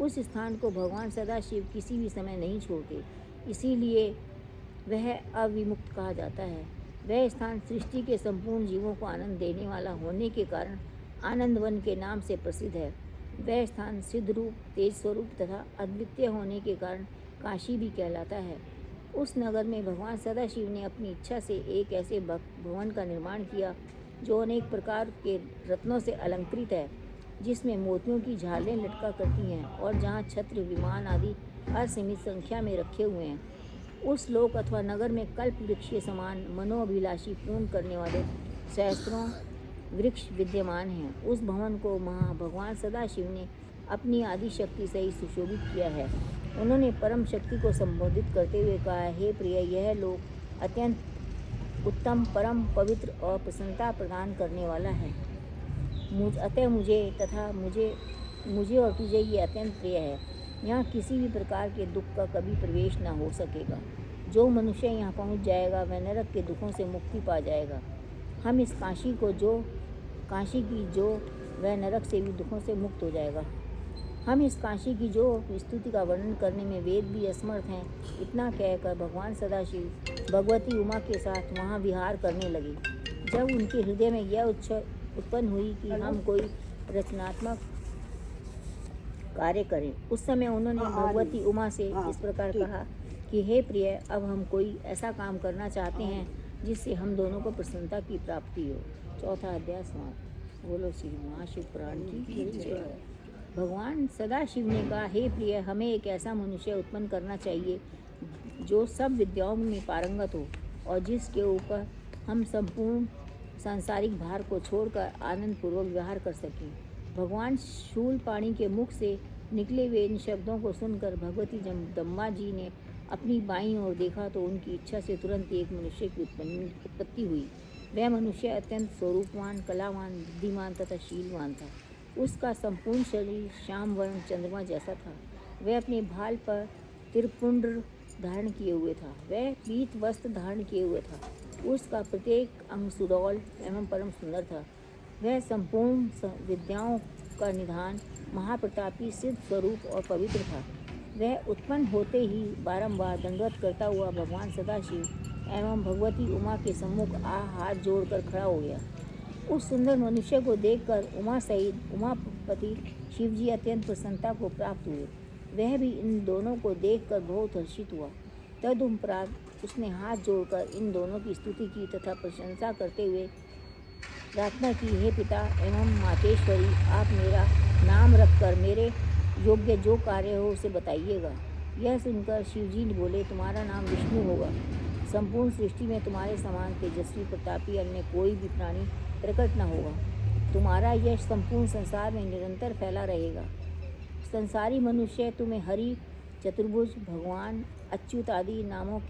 उस स्थान को भगवान सदाशिव किसी भी समय नहीं छोड़ते, इसीलिए वह अविमुक्त कहा जाता है। वह स्थान सृष्टि के संपूर्ण जीवों को आनंद देने वाला होने के कारण आनंदवन के नाम से प्रसिद्ध है। वह स्थान सिद्ध रूप, तेज स्वरूप तथा अद्वितीय होने के कारण काशी भी कहलाता है। उस नगर में भगवान सदाशिव ने अपनी इच्छा से एक ऐसे भवन का निर्माण किया जो अनेक प्रकार के रत्नों से अलंकृत है, जिसमें मोतियों की झालें लटका करती हैं और जहाँ छत्र, विमान आदि असीमित संख्या में रखे हुए हैं। उस लोक अथवा नगर में कल्प वृक्ष के समान मनोअभिलाषी पूर्ण करने वाले सहस्त्रों वृक्ष विद्यमान हैं। उस भवन को भगवान सदाशिव ने अपनी आदि शक्ति से ही सुशोभित किया है। उन्होंने परम शक्ति को संबोधित करते हुए कहा, हे प्रिय, यह लोक अत्यंत उत्तम, परम पवित्र और प्रसन्नता प्रदान करने वाला है। अतः मुझे और तुझे ये अत्यंत प्रिय है। यहाँ किसी भी प्रकार के दुख का कभी प्रवेश न हो सकेगा। जो मनुष्य यहाँ पहुँच जाएगा वह नरक के दुखों से मुक्ति पा जाएगा। हम इस काशी की जो वह नरक से भी दुखों से मुक्त हो जाएगा। हम इस काशी की जो स्तुति का वर्णन करने में वेद भी असमर्थ हैं। इतना कहकर भगवान सदाशिव भगवती उमा के साथ वहाँ विहार करने लगे। जब उनके हृदय में यह इच्छा उत्पन्न हुई कि हम कोई रचनात्मक कार्य करें, उस समय उन्होंने भगवती उमा से इस प्रकार कहा कि हे प्रिय, अब हम कोई ऐसा काम करना चाहते हैं जिससे हम दोनों को प्रसन्नता की प्राप्ति हो। चौथा अध्याय समाप्त। बोलो श्री महाशिव पुराण की जय। भगवान सदाशिव ने कहा, हे प्रिय, हमें एक ऐसा मनुष्य उत्पन्न करना चाहिए जो सब विद्याओं में पारंगत हो और जिसके ऊपर हम संपूर्ण सांसारिक भार को छोड़कर आनंद पूर्वक व्यवहार कर सकें। भगवान शूलपाणी के मुख से निकले हुए इन शब्दों को सुनकर भगवती जगदम्बा जी ने अपनी बाईं ओर देखा तो उनकी इच्छा से तुरंत एक मनुष्य की उत्पत्ति हुई। वह मनुष्य अत्यंत स्वरूपवान, कलावान, बुद्धिमान तथा शीलवान था। उसका संपूर्ण शरीर श्याम वर्ण चंद्रमा जैसा था। वह अपने भाल पर त्रिपुंड धारण किए हुए था। वह पीत वस्त्र धारण किए हुए था। उसका प्रत्येक अंग सुडौल एवं परम सुंदर था। वह संपूर्ण विद्याओं का निधान, महाप्रतापी, सिद्ध स्वरूप और पवित्र था। वह उत्पन्न होते ही बारंबार दंडवत करता हुआ भगवान सदाशिव एवं भगवती उमा के सम्मुख हाथ जोड़कर खड़ा हो गया। उस सुंदर मनुष्य को देखकर उमा सहित उमापति शिवजी अत्यंत प्रसन्नता को प्राप्त हुए। वह भी इन दोनों को देखकर बहुत हर्षित हुआ। तदुपरांत उसने हाथ जोड़कर इन दोनों की स्तुति की तथा प्रशंसा करते हुए प्रार्थना की, हे पिता एवं मातेश्वरी, आप मेरा नाम रखकर मेरे योग्य जो कार्य हो उसे बताइएगा। यह सुनकर शिवजी बोले, तुम्हारा नाम विष्णु होगा। संपूर्ण सृष्टि में तुम्हारे समान तेजस्वी, प्रतापी अन्य कोई भी प्राणी प्रकट न होगा। तुम्हारा यश संपूर्ण संसार में निरंतर फैला रहेगा। संसारी मनुष्य तुम्हें हरि, चतुर्भुज, भगवान, अच्युत आदि नामों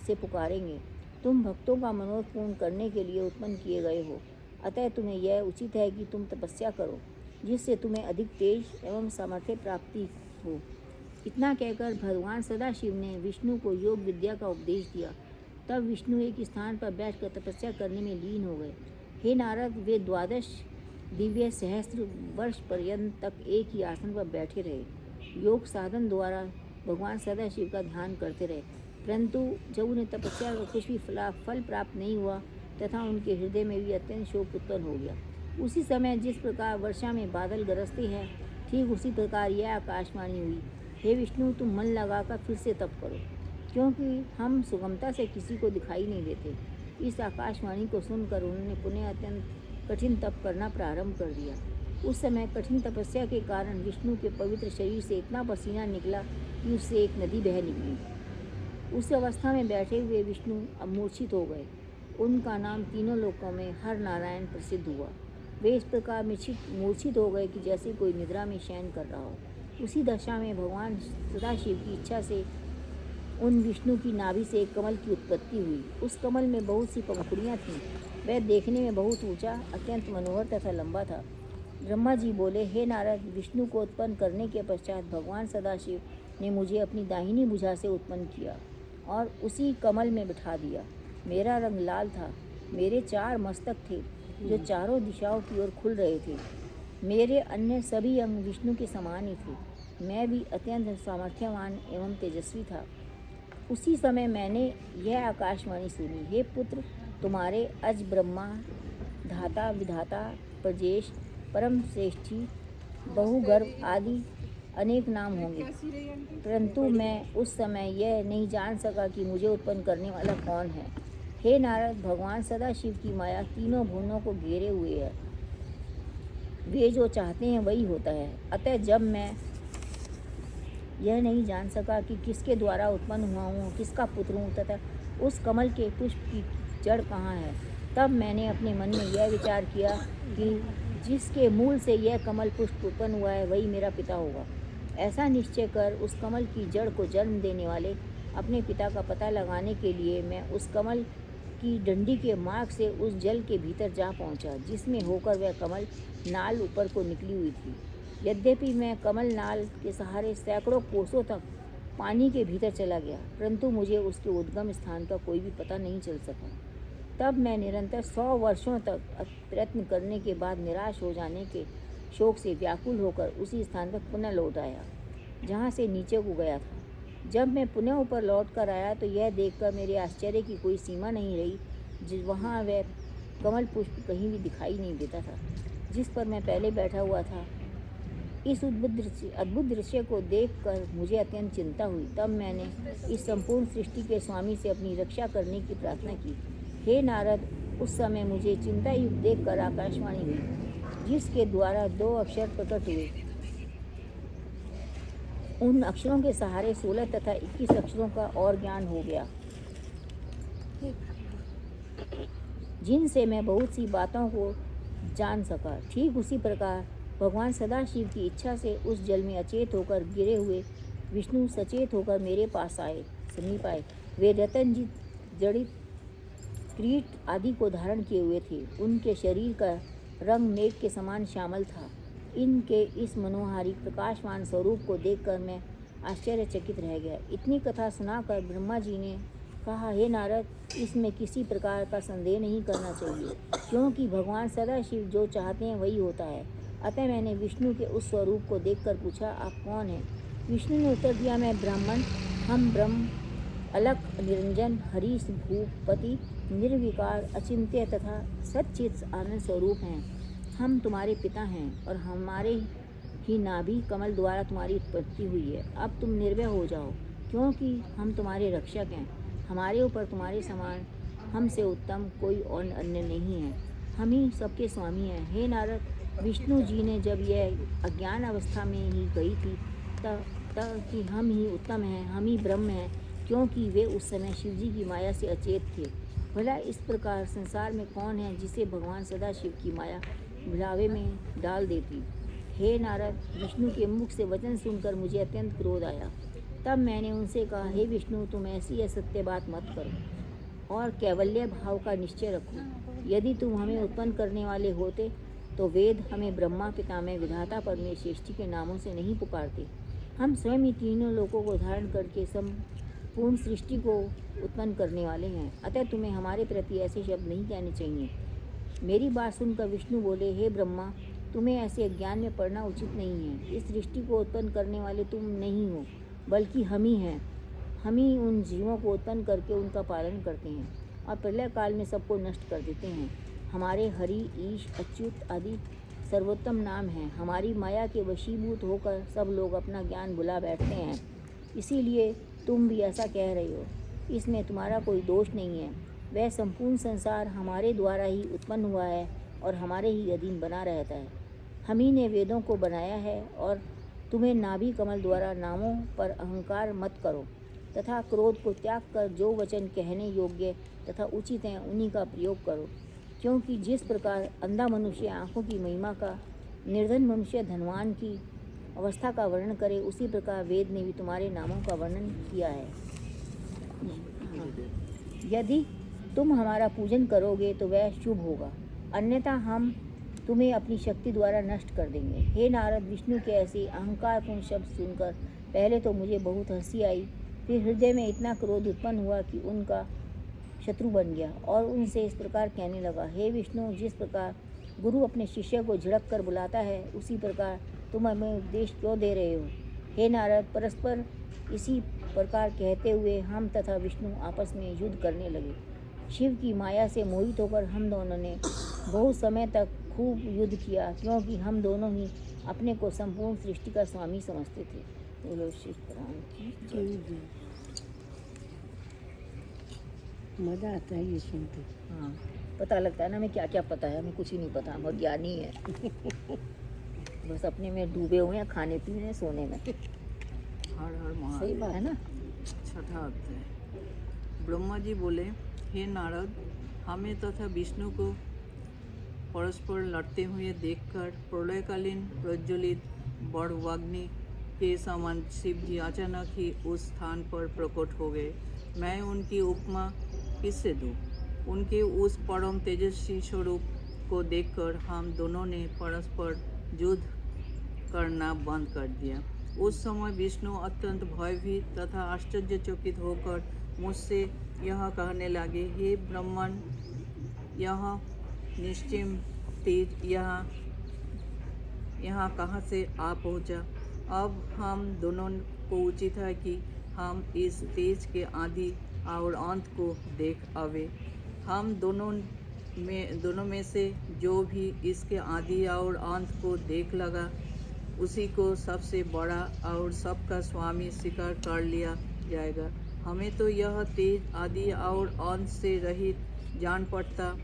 से पुकारेंगे। तुम भक्तों का मनोरथ पूर्ण करने के लिए उत्पन्न किए गए हो। अतः तुम्हें यह उचित है कि तुम तपस्या करो, जिससे तुम्हें अधिक तेज एवं सामर्थ्य प्राप्ति हो। इतना कहकर भगवान सदाशिव ने विष्णु को योग विद्या का उपदेश दिया। तब विष्णु एक स्थान पर बैठकर तपस्या करने में लीन हो गए। हे नारद, वे 12 दिव्य सहस्त्र वर्ष पर्यंत तक एक ही आसन पर बैठे रहे। योग साधन द्वारा भगवान सदाशिव का ध्यान करते रहे, परंतु जब उन्हें तपस्या का कुछ भी फल प्राप्त नहीं हुआ तथा उनके हृदय में भी अत्यंत शोक उत्पन्न हो गया। उसी समय जिस प्रकार वर्षा में बादल गरजते हैं, ठीक उसी प्रकार यह आकाशवाणी हुई, हे विष्णु, तुम मन लगाकर फिर से तप करो, क्योंकि हम सुगमता से किसी को दिखाई नहीं देते। इस आकाशवाणी को सुनकर उन्होंने पुनः अत्यंत कठिन तप करना प्रारंभ कर दिया। उस समय कठिन तपस्या के कारण विष्णु के पवित्र शरीर से इतना पसीना निकला कि उससे एक नदी बह निकली। उस अवस्था में बैठे हुए विष्णु अब मूर्छित हो गए। उनका नाम तीनों लोकों में हर नारायण प्रसिद्ध हुआ। वे इस प्रकार मूर्छित हो गए कि जैसे कोई निद्रा में शयन कर रहा हो। उसी दशा में भगवान सदाशिव की इच्छा से उन विष्णु की नाभि से एक कमल की उत्पत्ति हुई। उस कमल में बहुत सी पंखुड़ियाँ थीं। वह देखने में बहुत ऊंचा, अत्यंत मनोहर तथा लंबा था। ब्रह्मा जी बोले, हे नारद, विष्णु को उत्पन्न करने के पश्चात भगवान सदाशिव ने मुझे अपनी दाहिनी भुजा से उत्पन्न किया और उसी कमल में बिठा दिया। मेरा रंग लाल था। मेरे 4 मस्तक थे जो चारों दिशाओं की ओर खुल रहे थे। मेरे अन्य सभी अंग विष्णु के समान ही थे। मैं भी अत्यंत सामर्थ्यवान एवं तेजस्वी था। उसी समय मैंने यह आकाशवाणी सुनी, हे पुत्र, तुम्हारे अज ब्रह्मा, धाता, विधाता, प्रजेश, परम श्रेष्ठी, बहुगर्भ आदि अनेक नाम होंगे, परंतु मैं उस समय यह नहीं जान सका कि मुझे उत्पन्न करने वाला कौन है। हे नारद, भगवान सदाशिव की माया तीनों भुवनों को घेरे हुए है। वे जो चाहते हैं वही होता है। अतः जब मैं यह नहीं जान सका कि किसके द्वारा उत्पन्न हुआ हूँ, किसका पुत्र हूँ तथा उस कमल के पुष्प की जड़ कहाँ है, तब मैंने अपने मन में यह विचार किया कि जिसके मूल से यह कमल पुष्प उत्पन्न हुआ है वही मेरा पिता होगा। ऐसा निश्चय कर उस कमल की जड़ को जन्म देने वाले अपने पिता का पता लगाने के लिए मैं उस कमल की डंडी के मार्ग से उस जल के भीतर जा पहुंचा, जिसमें होकर वह कमल नाल ऊपर को निकली हुई थी। यद्यपि मैं कमल नाल के सहारे सैकड़ों कोसों तक पानी के भीतर चला गया, परंतु मुझे उसके उद्गम स्थान का कोई भी पता नहीं चल सका। तब मैं निरंतर 100 वर्षों तक प्रयत्न करने के बाद निराश हो जाने के शोक से व्याकुल होकर उसी स्थान पर पुनः लौट आया जहाँ से नीचे को गया था। जब मैं पुनः ऊपर लौट कर आया तो यह देखकर मेरे आश्चर्य की कोई सीमा नहीं रही। वहाँ वह कमल पुष्प कहीं भी दिखाई नहीं देता था जिस पर मैं पहले बैठा हुआ था। इस अद्भुत दृश्य को देखकर मुझे अत्यंत चिंता हुई। तब मैंने इस संपूर्ण सृष्टि के स्वामी से अपनी रक्षा करने की प्रार्थना की। हे नारद, उस समय मुझे चिंता युक्त देखकर आकाशवाणी हुई, जिसके द्वारा 2 अक्षर प्रकट हुए। उन अक्षरों के सहारे 16 तथा 21 अक्षरों का और ज्ञान हो गया, जिनसे मैं बहुत सी बातों को जान सका। ठीक उसी प्रकार भगवान सदाशिव की इच्छा से उस जल में अचेत होकर गिरे हुए विष्णु सचेत होकर मेरे पास समीप आए। वे रतन जड़ित क्रीट आदि को धारण किए हुए थे। उनके शरीर का रंग मेघ के समान श्यामल था। इनके इस मनोहारी प्रकाशवान स्वरूप को देखकर मैं आश्चर्यचकित रह गया। इतनी कथा सुनाकर ब्रह्मा जी ने कहा, हे नारद, इसमें किसी प्रकार का संदेह नहीं करना चाहिए, क्योंकि भगवान सदाशिव जो चाहते हैं वही होता है। अतः मैंने विष्णु के उस स्वरूप को देखकर पूछा, आप कौन हैं? विष्णु ने उत्तर दिया, मैं ब्राह्मण, हम ब्रह्म, अलख निरंजन, हरीश भूपति, निर्विकार, अचिंत्य तथा सच्चित आनंद स्वरूप हैं। हम तुम्हारे पिता हैं और हमारे ही नाभि कमल द्वारा तुम्हारी उत्पत्ति हुई है। अब तुम निर्भय हो जाओ, क्योंकि हम तुम्हारे रक्षक हैं। हमारे ऊपर तुम्हारे समान हमसे उत्तम कोई और अन्य नहीं है। हम ही सबके स्वामी हैं। हे नारद, विष्णु जी ने जब यह अज्ञान अवस्था में ही कही थी तब कि हम ही उत्तम हैं, हम ही ब्रह्म हैं, क्योंकि वे उस समय शिव जी की माया से अचेत थे। भला इस प्रकार संसार में कौन है जिसे भगवान सदाशिव की माया भुलावे में डाल देती? हे नारद, विष्णु के मुख से वचन सुनकर मुझे अत्यंत क्रोध आया। तब मैंने उनसे कहा, हे विष्णु, तुम ऐसी असत्य बात मत करो और कैवल्य भाव का निश्चय रखो। यदि तुम हमें उत्पन्न करने वाले होते तो वेद हमें ब्रह्मा, पितामह, विधाता, परमेश्वरी के नामों से नहीं पुकारते। हम स्वयं ही तीनों लोकों को धारण करके संपूर्ण सृष्टि को उत्पन्न करने वाले हैं। अतः तुम्हें हमारे प्रति ऐसे शब्द नहीं कहने चाहिए। मेरी बात सुनकर विष्णु बोले, हे ब्रह्मा, तुम्हें ऐसे अज्ञान में पड़ना उचित नहीं है। इस सृष्टि को उत्पन्न करने वाले तुम नहीं हो, बल्कि हम ही हैं। हम ही उन जीवों को उत्पन्न करके उनका पालन करते हैं और प्रलय काल में सबको नष्ट कर देते हैं। हमारे हरि, ईश, अच्युत आदि सर्वोत्तम नाम हैं। हमारी माया के वशीभूत होकर सब लोग अपना ज्ञान भुला बैठते हैं। इसीलिए तुम भी ऐसा कह रहे हो। इसमें तुम्हारा कोई दोष नहीं है। वह संपूर्ण संसार हमारे द्वारा ही उत्पन्न हुआ है और हमारे ही अधीन बना रहता है। हम ही ने वेदों को बनाया है। और तुम्हें नाभि कमल द्वारा नामों पर अहंकार मत करो तथा क्रोध को त्याग कर जो वचन कहने योग्य तथा उचित हैं उन्हीं का प्रयोग करो। क्योंकि जिस प्रकार अंधा मनुष्य आँखों की महिमा का, निर्धन मनुष्य धनवान की अवस्था का वर्णन करे, उसी प्रकार वेद ने भी तुम्हारे नामों का वर्णन किया है। यदि तुम हमारा पूजन करोगे तो वह शुभ होगा, अन्यथा हम तुम्हें अपनी शक्ति द्वारा नष्ट कर देंगे। हे नारद, विष्णु के ऐसे अहंकारपूर्ण शब्द सुनकर पहले तो मुझे बहुत हंसी आई, फिर हृदय में इतना क्रोध उत्पन्न हुआ कि उनका शत्रु बन गया और उनसे इस प्रकार कहने लगा, हे विष्णु, जिस प्रकार गुरु अपने शिष्य को झिड़क कर बुलाता है, उसी प्रकार तुम हमें उपदेश क्यों दे रहे हो? हे नारद, परस्पर इसी प्रकार कहते हुए हम तथा विष्णु आपस में युद्ध करने लगे। शिव की माया से मोहित होकर हम दोनों ने बहुत समय तक खूब युद्ध किया, क्योंकि हम दोनों ही अपने को संपूर्ण सृष्टि का स्वामी समझते थे। बोलो शिव पुराण की जय। जी जी, मज़ा आता है ये सुन के। हाँ, पता लगता है ना, हमें क्या क्या पता है, हमें कुछ ही नहीं पता, हम अज्ञानी है। बस अपने में डूबे हुए हैं, खाने पीने सोने में। हर हर महादेव। सही बात है ना? छठा अध्याय। ब्रह्मा जी बोले, हे नारद, हमें तथा विष्णु को परस्पर लड़ते हुए देखकर प्रलयकालीन प्रज्वलित बड़वाग्नि के समान शिव जी अचानक ही उस स्थान पर प्रकट हो गए। मैं उनकी उपमा किससे दूँ? उनके उस परम तेजस्वी स्वरूप को देखकर हम दोनों ने परस्पर युद्ध करना बंद कर दिया। उस समय विष्णु अत्यंत भयभीत तथा आश्चर्यचकित होकर मुझसे यह कहने लगे, हे ब्रह्मन, यह निश्चिम तेज यहाँ कहाँ से आ पहुँचा? अब हम दोनों को उचित है कि हम इस तेज के आदि और अंत को देख आवे। हम दोनों में से जो भी इसके आदि और अंत को देख लगा, उसी को सबसे बड़ा और सबका स्वामी स्वीकार कर लिया जाएगा। हमें तो यह तेज आदि और अंत से रहित जान पड़ता।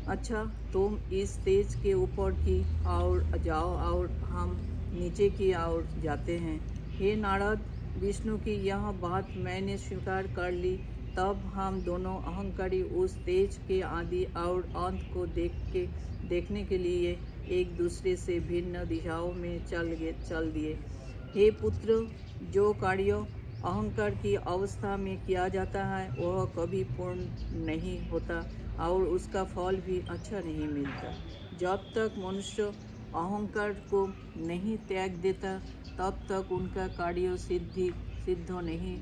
अच्छा, तुम इस तेज के ऊपर की ओर जाओ और हम नीचे की ओर जाते हैं। हे नारद, विष्णु की यह बात मैंने स्वीकार कर ली। तब हम दोनों अहंकारी उस तेज के आदि और अंत को देखने के लिए एक दूसरे से भिन्न दिशाओं में चल दिए। हे पुत्र, जो कार्य अहंकार की अवस्था में किया जाता है वह कभी पूर्ण नहीं होता और उसका फल भी अच्छा नहीं मिलता। जब तक मनुष्य अहंकार को नहीं त्याग देता, तब तक उनका कार्य सिद्ध नहीं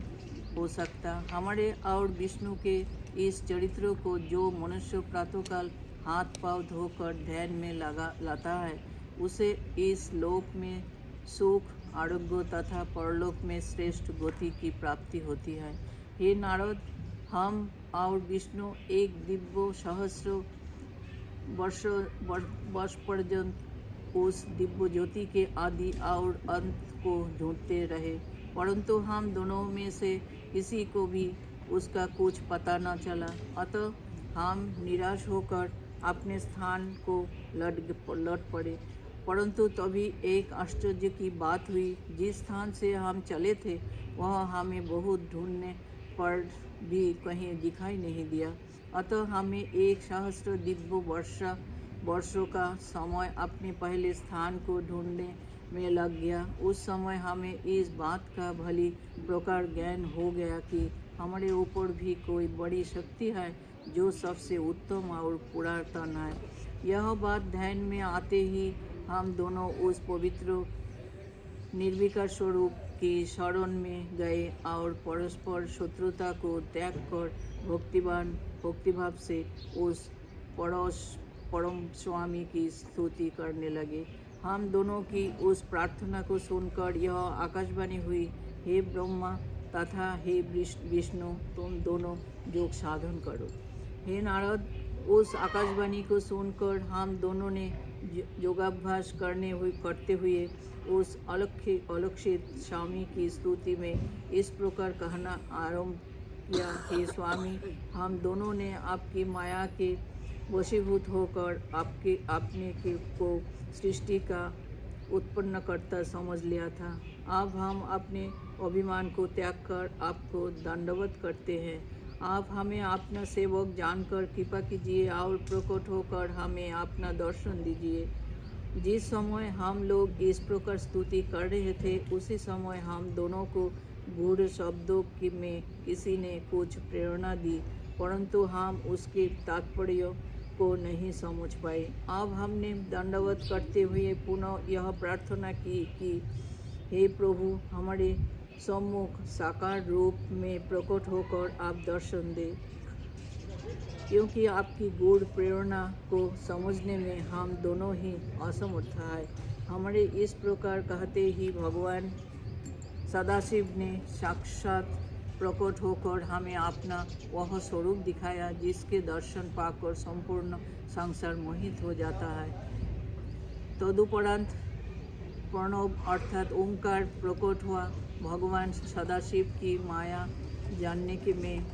हो सकता। हमारे और विष्णु के इस चरित्र को जो मनुष्य प्रातःकाल हाथ पांव धोकर ध्यान में लाता है, उसे इस लोक में सुख, आरोग्य तथा परलोक में श्रेष्ठ गति की प्राप्ति होती है। हे नारद, हम और विष्णु एक दिव्य सहस्र वर्ष पर्यंत उस दिव्य ज्योति के आदि और अंत को ढूंढते रहे, परंतु हम दोनों में से किसी को भी उसका कुछ पता न चला। अतः हम निराश होकर अपने स्थान को लौट पड़े। परंतु तभी एक आश्चर्य की बात हुई। जिस स्थान से हम चले थे वह हमें बहुत ढूंढने पर भी कहीं दिखाई नहीं दिया। अतः हमें एक सहस्र दिव्य वर्षों का समय अपने पहले स्थान को ढूंढने में लग गया। उस समय हमें इस बात का भली प्रकार ज्ञान हो गया कि हमारे ऊपर भी कोई बड़ी शक्ति है जो सबसे उत्तम और पुरातन है। यह बात ध्यान में आते ही हम दोनों उस पवित्र निर्विकार स्वरूप की शरण में गए और परस्पर शत्रुता को त्याग कर भक्तिभाव से उस परम स्वामी की स्तुति करने लगे। हम दोनों की उस प्रार्थना को सुनकर यह आकाशवाणी हुई, हे ब्रह्मा तथा हे विष्णु, तुम दोनों योग साधन करो। हे नारद, उस आकाशवाणी को सुनकर हम दोनों ने योगाभ्यास करते हुए उस अलक्षित स्वामी की स्तुति में इस प्रकार कहना आरंभ किया, हे स्वामी, हम दोनों ने आपकी माया के वशीभूत होकर अपने को सृष्टि का उत्पन्नकर्ता समझ लिया था। अब हम अपने अभिमान को त्याग कर आपको दंडवत करते हैं। आप हमें अपना सेवक जानकर कृपा कीजिए और प्रकट होकर हमें अपना दर्शन दीजिए। जिस समय हम लोग इस प्रकार स्तुति कर रहे थे उसी समय हम दोनों को गूढ़ शब्दों में किसी ने कुछ प्रेरणा दी, परंतु हम उसके तात्पर्य को नहीं समझ पाए। अब हमने दंडवत करते हुए पुनः यह प्रार्थना की कि हे प्रभु, हमारे सम्मुख साकार रूप में प्रकट होकर आप दर्शन दें, क्योंकि आपकी गूढ़ प्रेरणा को समझने में हम दोनों ही असमर्थ हैं। हमारे इस प्रकार कहते ही भगवान सदाशिव ने साक्षात प्रकट होकर हमें अपना वह स्वरूप दिखाया जिसके दर्शन पाकर संपूर्ण संसार मोहित हो जाता है। तदुपरांत प्रणव अर्थात ओंकार प्रकट हुआ। भगवान सदाशिव की माया जानने के में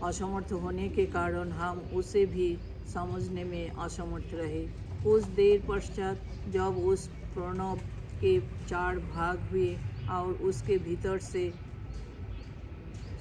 असमर्थ होने के कारण हम उसे भी समझने में असमर्थ रहे। कुछ देर पश्चात जब उस प्रणव के 4 भाग हुए और उसके भीतर से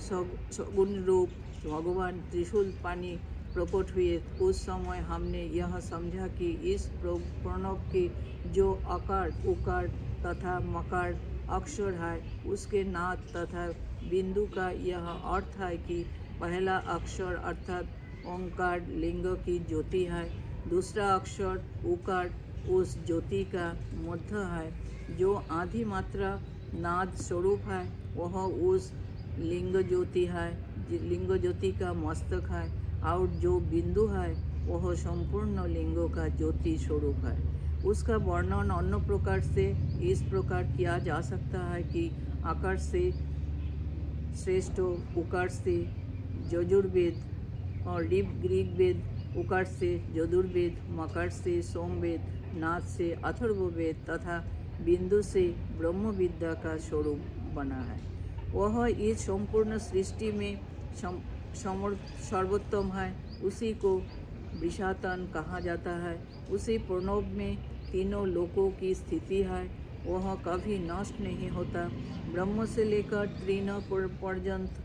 सगुण रूप भगवान त्रिशूल पानी प्रकट हुए, उस समय हमने यह समझा कि इस प्रणव के जो आकार, उकार तथा मकार अक्षर है, उसके नाद तथा बिंदु का यह अर्थ है कि पहला अक्षर अर्थात ओंकार लिंग की ज्योति है, दूसरा अक्षर उकार उस ज्योति का मध्य है, जो आधी मात्रा नाद स्वरूप है वह उस लिंग ज्योति है, लिंग ज्योति का मस्तक है, और जो बिंदु है वह संपूर्ण लिंगों का ज्योति स्वरूप है। उसका वर्णन अन्य प्रकार से इस प्रकार किया जा सकता है कि आकार से श्रेष्ठ, उकार से यजुर्वेद और ऋग् वेद, उकार से यजुर्वेद, मकार से सोमवेद, नाद से अथर्ववेद तथा बिंदु से ब्रह्म विद्या का स्वरूप बना है। वह इस संपूर्ण सृष्टि में सर्वोत्तम है, उसी को विशातन कहा जाता है। उसी प्रणव में तीनों लोकों की स्थिति है, वह कभी नष्ट नहीं होता। ब्रह्म से लेकर तृण पर्यंत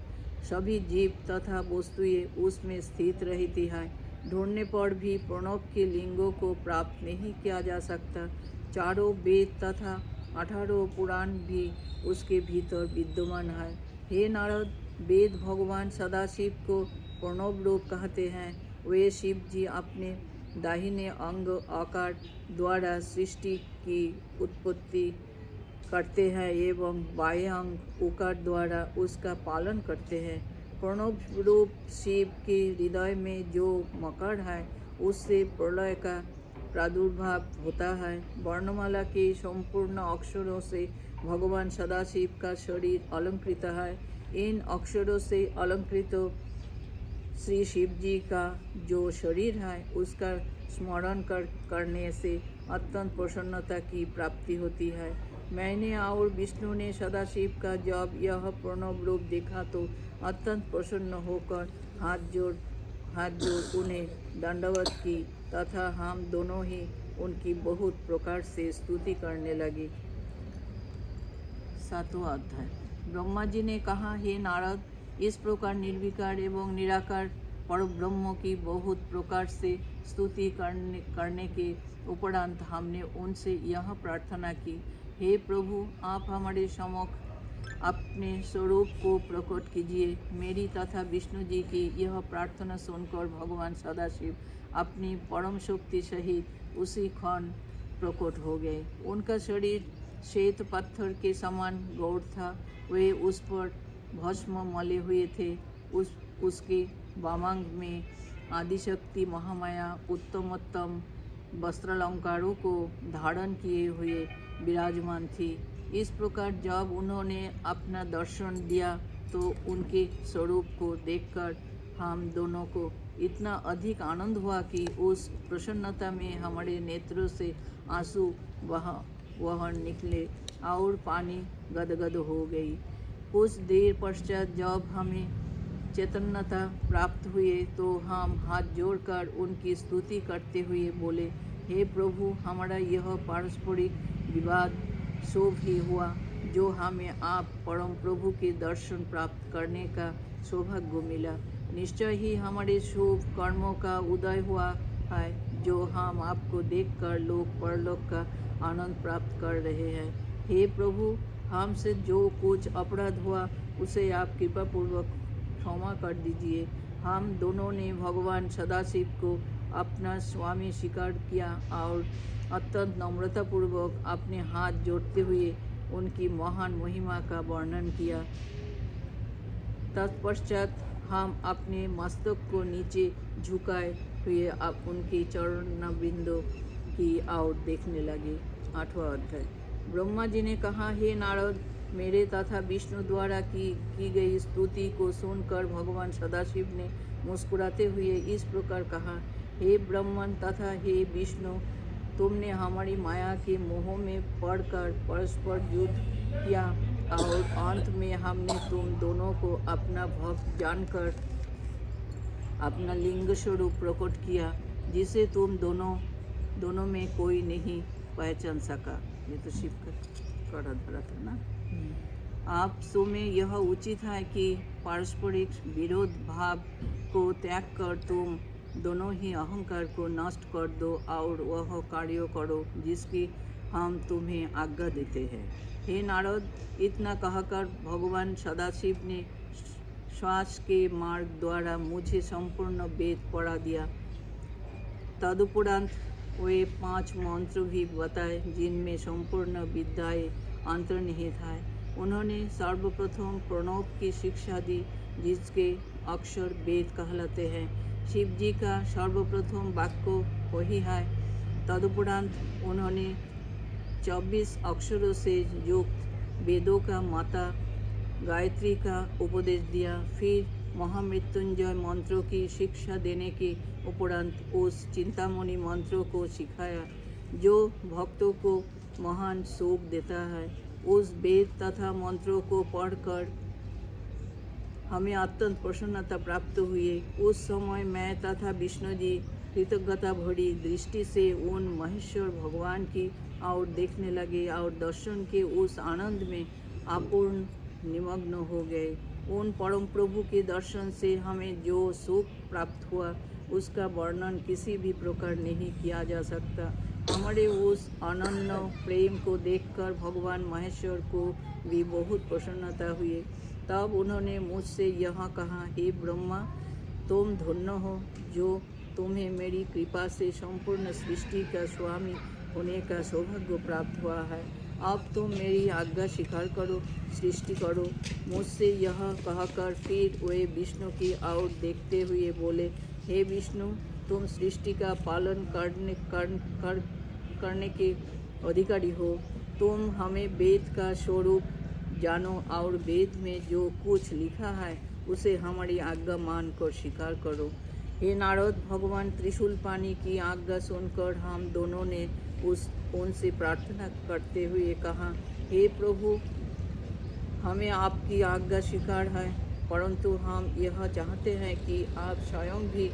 सभी जीव तथा वस्तुएं उसमें स्थित रहती है। ढूंढने पर भी प्रणव के लिंगों को प्राप्त नहीं किया जा सकता। 4 वेद तथा 18 पुराण भी उसके भीतर विद्यमान है। हे नारद, वेद भगवान सदाशिव को प्रणव रूप कहते हैं। वे शिव जी अपने दाहिने अंग आकार द्वारा सृष्टि की उत्पत्ति करते हैं एवं बाएं अंग उकार द्वारा उसका पालन करते हैं। प्रणव रूप शिव के हृदय में जो मकर है उससे प्रलय का प्रादुर्भाव होता है। वर्णमाला के संपूर्ण अक्षरों से भगवान सदाशिव का शरीर अलंकृत है। इन अक्षरों से अलंकृत श्री शिव जी का जो शरीर है उसका स्मरण करने से अत्यंत प्रसन्नता की प्राप्ति होती है। मैंने और विष्णु ने सदाशिव का जब यह प्रणव रूप देखा तो अत्यंत प्रसन्न होकर हाथ जोड़ उन्हें दंडवत की तथा हम दोनों ही उनकी बहुत प्रकार से स्तुति करने लगे। 7वां अध्याय। ब्रह्मा जी ने कहा, हे नारद, इस प्रकार निर्विकार एवं निराकार परब्रह्म की बहुत प्रकार से स्तुति करने के उपरांत हमने उनसे यह प्रार्थना की, हे प्रभु, आप हमारे सम्मुख अपने स्वरूप को प्रकट कीजिए। मेरी तथा विष्णु जी की यह प्रार्थना सुनकर भगवान सदाशिव अपनी परम शक्ति सहित उसी क्षण प्रकट हो गए। उनका शरीर श्वेत पत्थर के समान गौर था। वे उस पर भस्म मले हुए थे। उसके वामांग में आदिशक्ति महामाया उत्तमोत्तम वस्त्रालंकारों को धारण किए हुए विराजमान थी। इस प्रकार जब उन्होंने अपना दर्शन दिया तो उनके स्वरूप को देखकर हम दोनों को इतना अधिक आनंद हुआ कि उस प्रसन्नता में हमारे नेत्रों से आंसू वह निकले और पानी गदगद हो गई। कुछ देर पश्चात जब हमें चैतन्यता प्राप्त हुए तो हम हाथ जोड़कर उनकी स्तुति करते हुए बोले, हे प्रभु, हमारा यह पारस्परिक विवाद शुभ ही हुआ जो हमें आप परम प्रभु के दर्शन प्राप्त करने का सौभाग्य मिला। निश्चय ही हमारे शुभ कर्मों का उदय हुआ है जो हम आपको देखकर लोक परलोक का आनंद प्राप्त कर रहे हैं। हे प्रभु, हमसे जो कुछ अपराध हुआ उसे आप कृपा पूर्वक क्षमा कर दीजिए। हम दोनों ने भगवान सदाशिव को अपना स्वामी स्वीकार किया और अत्यंत नम्रतापूर्वक अपने हाथ जोड़ते हुए उनकी महान महिमा का वर्णन किया। तत्पश्चात हम अपने मस्तक को नीचे झुकाए हुए अब उनके चरण बिंदु की ओर देखने लगे। 8वां अध्याय। ब्रह्मा जी ने कहा, हे नारद, मेरे तथा विष्णु द्वारा की गई स्तुति को सुनकर भगवान सदाशिव ने मुस्कुराते हुए इस प्रकार कहा, हे ब्रह्मन तथा हे विष्णु, तुमने हमारी माया के मोह में पड़कर परस्पर युद्ध किया और अंत में हमने तुम दोनों को अपना भक्त जानकर अपना लिंग स्वरूप प्रकट किया, जिसे तुम दोनों में कोई नहीं पहचान सका। ये तो शिव का धरा था ना। आप सो में यह उचित है कि पारस्परिक विरोध भाव को त्याग कर तुम दोनों ही अहंकार को नष्ट कर दो और वह कार्य करो जिसकी हम तुम्हें आज्ञा देते हैं। हे नारद, इतना कहकर भगवान सदाशिव ने श्वास के मार्ग द्वारा मुझे संपूर्ण वेद पढ़ा दिया। तदुपरांत वे 5 मंत्र भी बताए जिनमें संपूर्ण विद्याएं अंतर्निहित है। उन्होंने सर्वप्रथम प्रणव की शिक्षा दी जिसके अक्षर वेद कहलाते हैं। शिव जी का सर्वप्रथम वाक्य वही है। तदुपरांत उन्होंने 24 अक्षरों से युक्त वेदों का माता गायत्री का उपदेश दिया। फिर महामृत्युंजय मंत्रों की शिक्षा देने के उपरांत उस चिंतामणि मंत्रों को सिखाया जो भक्तों को महान सुख देता है। उस वेद तथा मंत्रों को पढ़कर हमें अत्यंत प्रसन्नता प्राप्त हुई। उस समय मैं तथा विष्णु जी कृतज्ञता भरी दृष्टि से उन महेश्वर भगवान की ओर देखने लगे और दर्शन के उस आनंद में अपूर्ण निमग्न हो गए। उन परम प्रभु के दर्शन से हमें जो सुख प्राप्त हुआ उसका वर्णन किसी भी प्रकार नहीं किया जा सकता। हमारे उस अनन्य प्रेम को देखकर भगवान महेश्वर को भी बहुत प्रसन्नता हुई। तब उन्होंने मुझसे यह कहा, हे ब्रह्मा, तुम धन्य हो जो तुम्हें मेरी कृपा से संपूर्ण सृष्टि का स्वामी होने का सौभाग्य प्राप्त हुआ है। अब तुम मेरी आज्ञा स्वीकार करो, सृष्टि करो। मुझसे यह कहकर फिर वे विष्णु की ओर देखते हुए बोले, हे विष्णु, तुम सृष्टि का पालन करने के अधिकारी हो। तुम हमें वेद का स्वरूप जानो और वेद में जो कुछ लिखा है उसे हमारी आज्ञा मानकर स्वीकार करो। हे नारद, भगवान त्रिशूल पानी की आज्ञा सुनकर हम दोनों ने उनसे प्रार्थना करते हुए कहा, हे प्रभु, हमें आपकी आज्ञा स्वीकार है, परंतु हम यह चाहते हैं कि आप स्वयं भी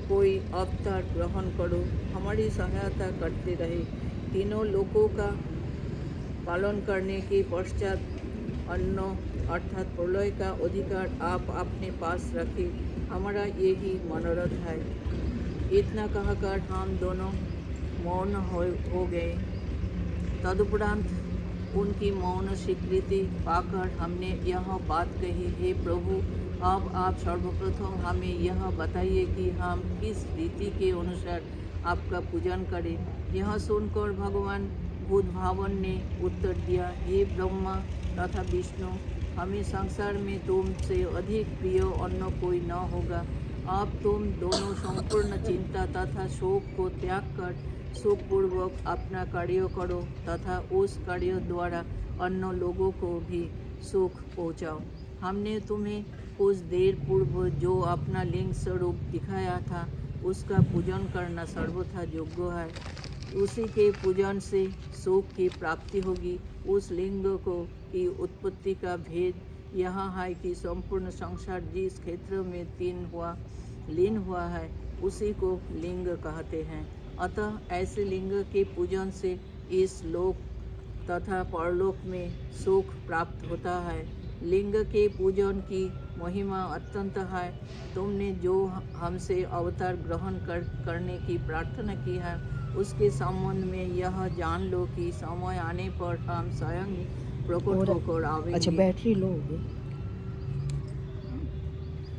कोई अवतार ग्रहण करो, हमारी सहायता करते रहे। तीनों लोकों का पालन करने के पश्चात अन्न अर्थात प्रलय का अधिकार आप अपने पास रखें, हमारा यही मनोरथ है। इतना कहकर हम दोनों मौन हो गए। तदुपरांत उनकी मौन स्वीकृति पाकर हमने यह बात कही, हे प्रभु, अब आप सर्वप्रथम हमें यह बताइए कि हम किस रीति के अनुसार आपका पूजन करें। यह सुनकर भगवान बुद्धभावन ने उत्तर दिया, हे ब्रह्मा तथा विष्णु, हमें संसार में तुमसे अधिक प्रिय अन्य कोई न होगा। अब तुम दोनों संपूर्ण चिंता तथा शोक को त्याग कर सुखपूर्वक अपना कार्य करो तथा उस कार्य द्वारा अन्य लोगों को भी सुख पहुँचाओ। हमने तुम्हें कुछ देर पूर्व जो अपना लिंग स्वरूप दिखाया था उसका पूजन करना सर्वथा योग्य है। उसी के पूजन से सुख की प्राप्ति होगी। उस लिंग को की उत्पत्ति का भेद यह है कि संपूर्ण संसार जिस क्षेत्र में लीन हुआ है उसी को लिंग कहते हैं। अतः ऐसे लिंग के पूजन से इस लोक तथा परलोक में सुख प्राप्त होता है। लिंग के पूजन की महिमा अत्यंत है। तुमने जो हमसे अवतार ग्रहण करने की प्रार्थना की है उसके संबंध में यह जान लो कि समय आने पर हम स्वयं प्रकट होकर अच्छा आवेंगे। बैटरी लो हो गई।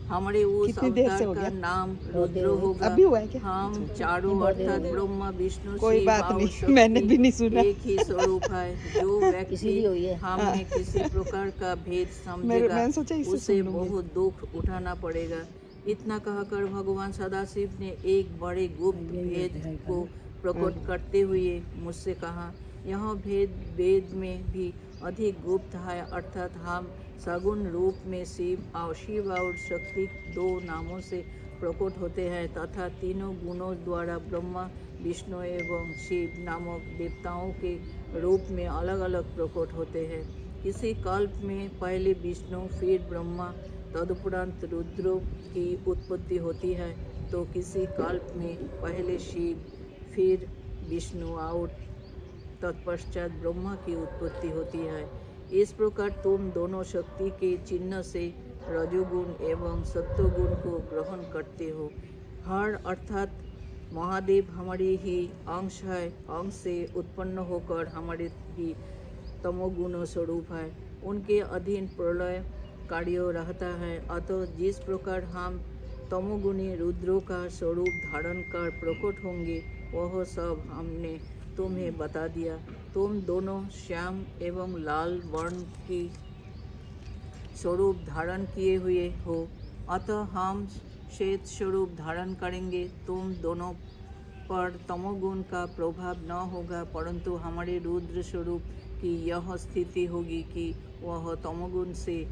हमारे उस कितनी देर से अवतार हो का गया? नाम बहुत देर रुद्र हो गई। होगा। अभी हुआ है क्या? हम चारों बहुत देर हो अर्थात गई। ब्रह्मा विष्णु कोई शिव बात और नहीं, शक्ति मैंने भी नहीं सुना। एक ही स्वरूप है। जो व्यक्ति इसीलिए हुई है। हम में किसी प्रकार का भेद समझेगा मैंने सोचा इससे उसे सुन लूंगी। बहुत दुख उठाना पड़ेगा। इतना कहकर भगवान सदाशिव ने एक बड़े गुप्त भेद को प्रकट करते हुए मुझसे कहा, यह भेद वेद में भी अधिक गुप्त है, अर्थात हम सगुण रूप में शिव और शक्ति दो नामों से प्रकट होते हैं तथा तीनों गुणों द्वारा ब्रह्मा विष्णु एवं शिव नामक देवताओं के रूप में अलग अलग प्रकट होते हैं। किसी कल्प में पहले विष्णु फिर ब्रह्मा तदुपरांत रुद्र की उत्पत्ति होती है, तो किसी कल्प में पहले शिव फिर विष्णु और तत्पश्चात ब्रह्मा की उत्पत्ति होती है। इस प्रकार तुम दोनों शक्ति के चिन्ह से रजोगुण एवं सत्वगुण को ग्रहण करते हो। हर अर्थात महादेव हमारे ही अंश है, अंश से उत्पन्न होकर हमारे ही तमोगुण स्वरूप है। उनके अधीन प्रलय कार्य रहता है। अतः जिस प्रकार हम तमोगुणी रुद्रों का स्वरूप धारण कर प्रकट होंगे वह सब हमने तुम्हें बता दिया। तुम दोनों श्याम एवं लाल वर्ण की स्वरूप धारण किए हुए हो, अतः हम श्वेत स्वरूप धारण करेंगे। तुम दोनों पर तमोगुण का प्रभाव न होगा, परंतु हमारे रुद्र स्वरूप की यह स्थिति होगी कि वह तमोगुण से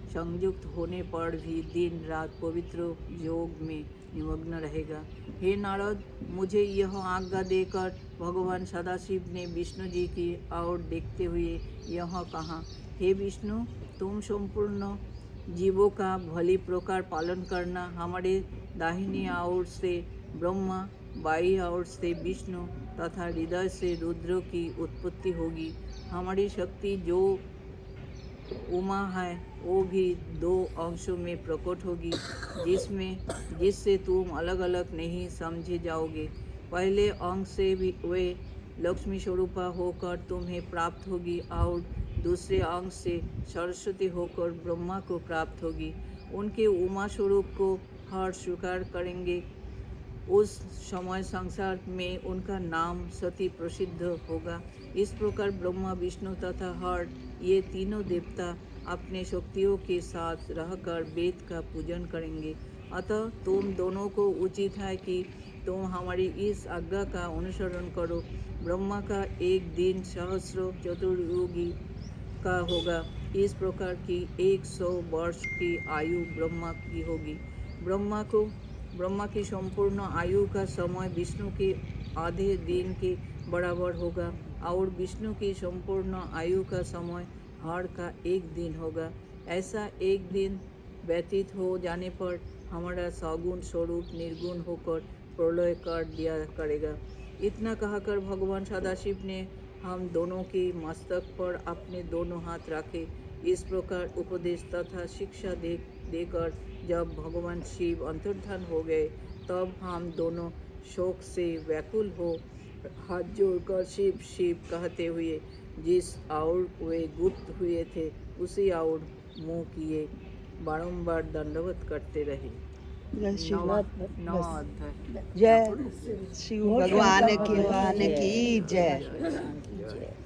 संयुक्त होने पर भी दिन रात पवित्र योग में निमग्न रहेगा। हे नारद, मुझे यह आज्ञा देकर भगवान सदाशिव ने विष्णु जी की ओर देखते हुए यह कहा, हे विष्णु, तुम संपूर्ण जीवों का भली प्रकार पालन करना। हमारे दाहिनी ओर से ब्रह्मा, बाईं ओर से विष्णु तथा हृदय से रुद्र की उत्पत्ति होगी। हमारी शक्ति जो उमा है वो भी दो अंशों में प्रकट होगी, जिससे तुम अलग अलग नहीं समझे जाओगे। पहले अंश से भी वे लक्ष्मी स्वरूपा होकर तुम्हें प्राप्त होगी और दूसरे अंश से सरस्वती होकर ब्रह्मा को प्राप्त होगी। उनके उमा स्वरूप को हर स्वीकार करेंगे, उस समय संसार में उनका नाम सती प्रसिद्ध होगा। इस प्रकार ब्रह्मा, विष्णु तथा हर ये तीनों देवता अपने शक्तियों के साथ रहकर वेद का पूजन करेंगे। अतः तुम दोनों को उचित है कि तुम हमारी इस आज्ञा का अनुसरण करो। ब्रह्मा का एक दिन सहस्र चतुर्युगी का होगा, इस प्रकार की 100 वर्ष की आयु ब्रह्मा की होगी। ब्रह्मा की संपूर्ण आयु का समय विष्णु के आधे दिन के बराबर होगा और विष्णु की संपूर्ण आयु का समय हर का एक दिन होगा। ऐसा एक दिन व्यतीत हो जाने पर हमारा सगुण स्वरूप निर्गुण होकर प्रलय कर दिया करेगा। इतना कहकर भगवान सदाशिव ने हम दोनों के मस्तक पर अपने दोनों हाथ रखे। इस प्रकार उपदेश तथा शिक्षा देकर जब भगवान शिव अंतर्धान हो गए, तब हम दोनों शोक से व्याकुल हो हाथ जोड़कर शिव शिव कहते हुए जिस ओर वे गुप्त हुए थे उसी ओर मुँह किए बारंबार दंडवत करते रहे। जय शिव नौ अध्याय। जय शिव भगवान की जय। जय।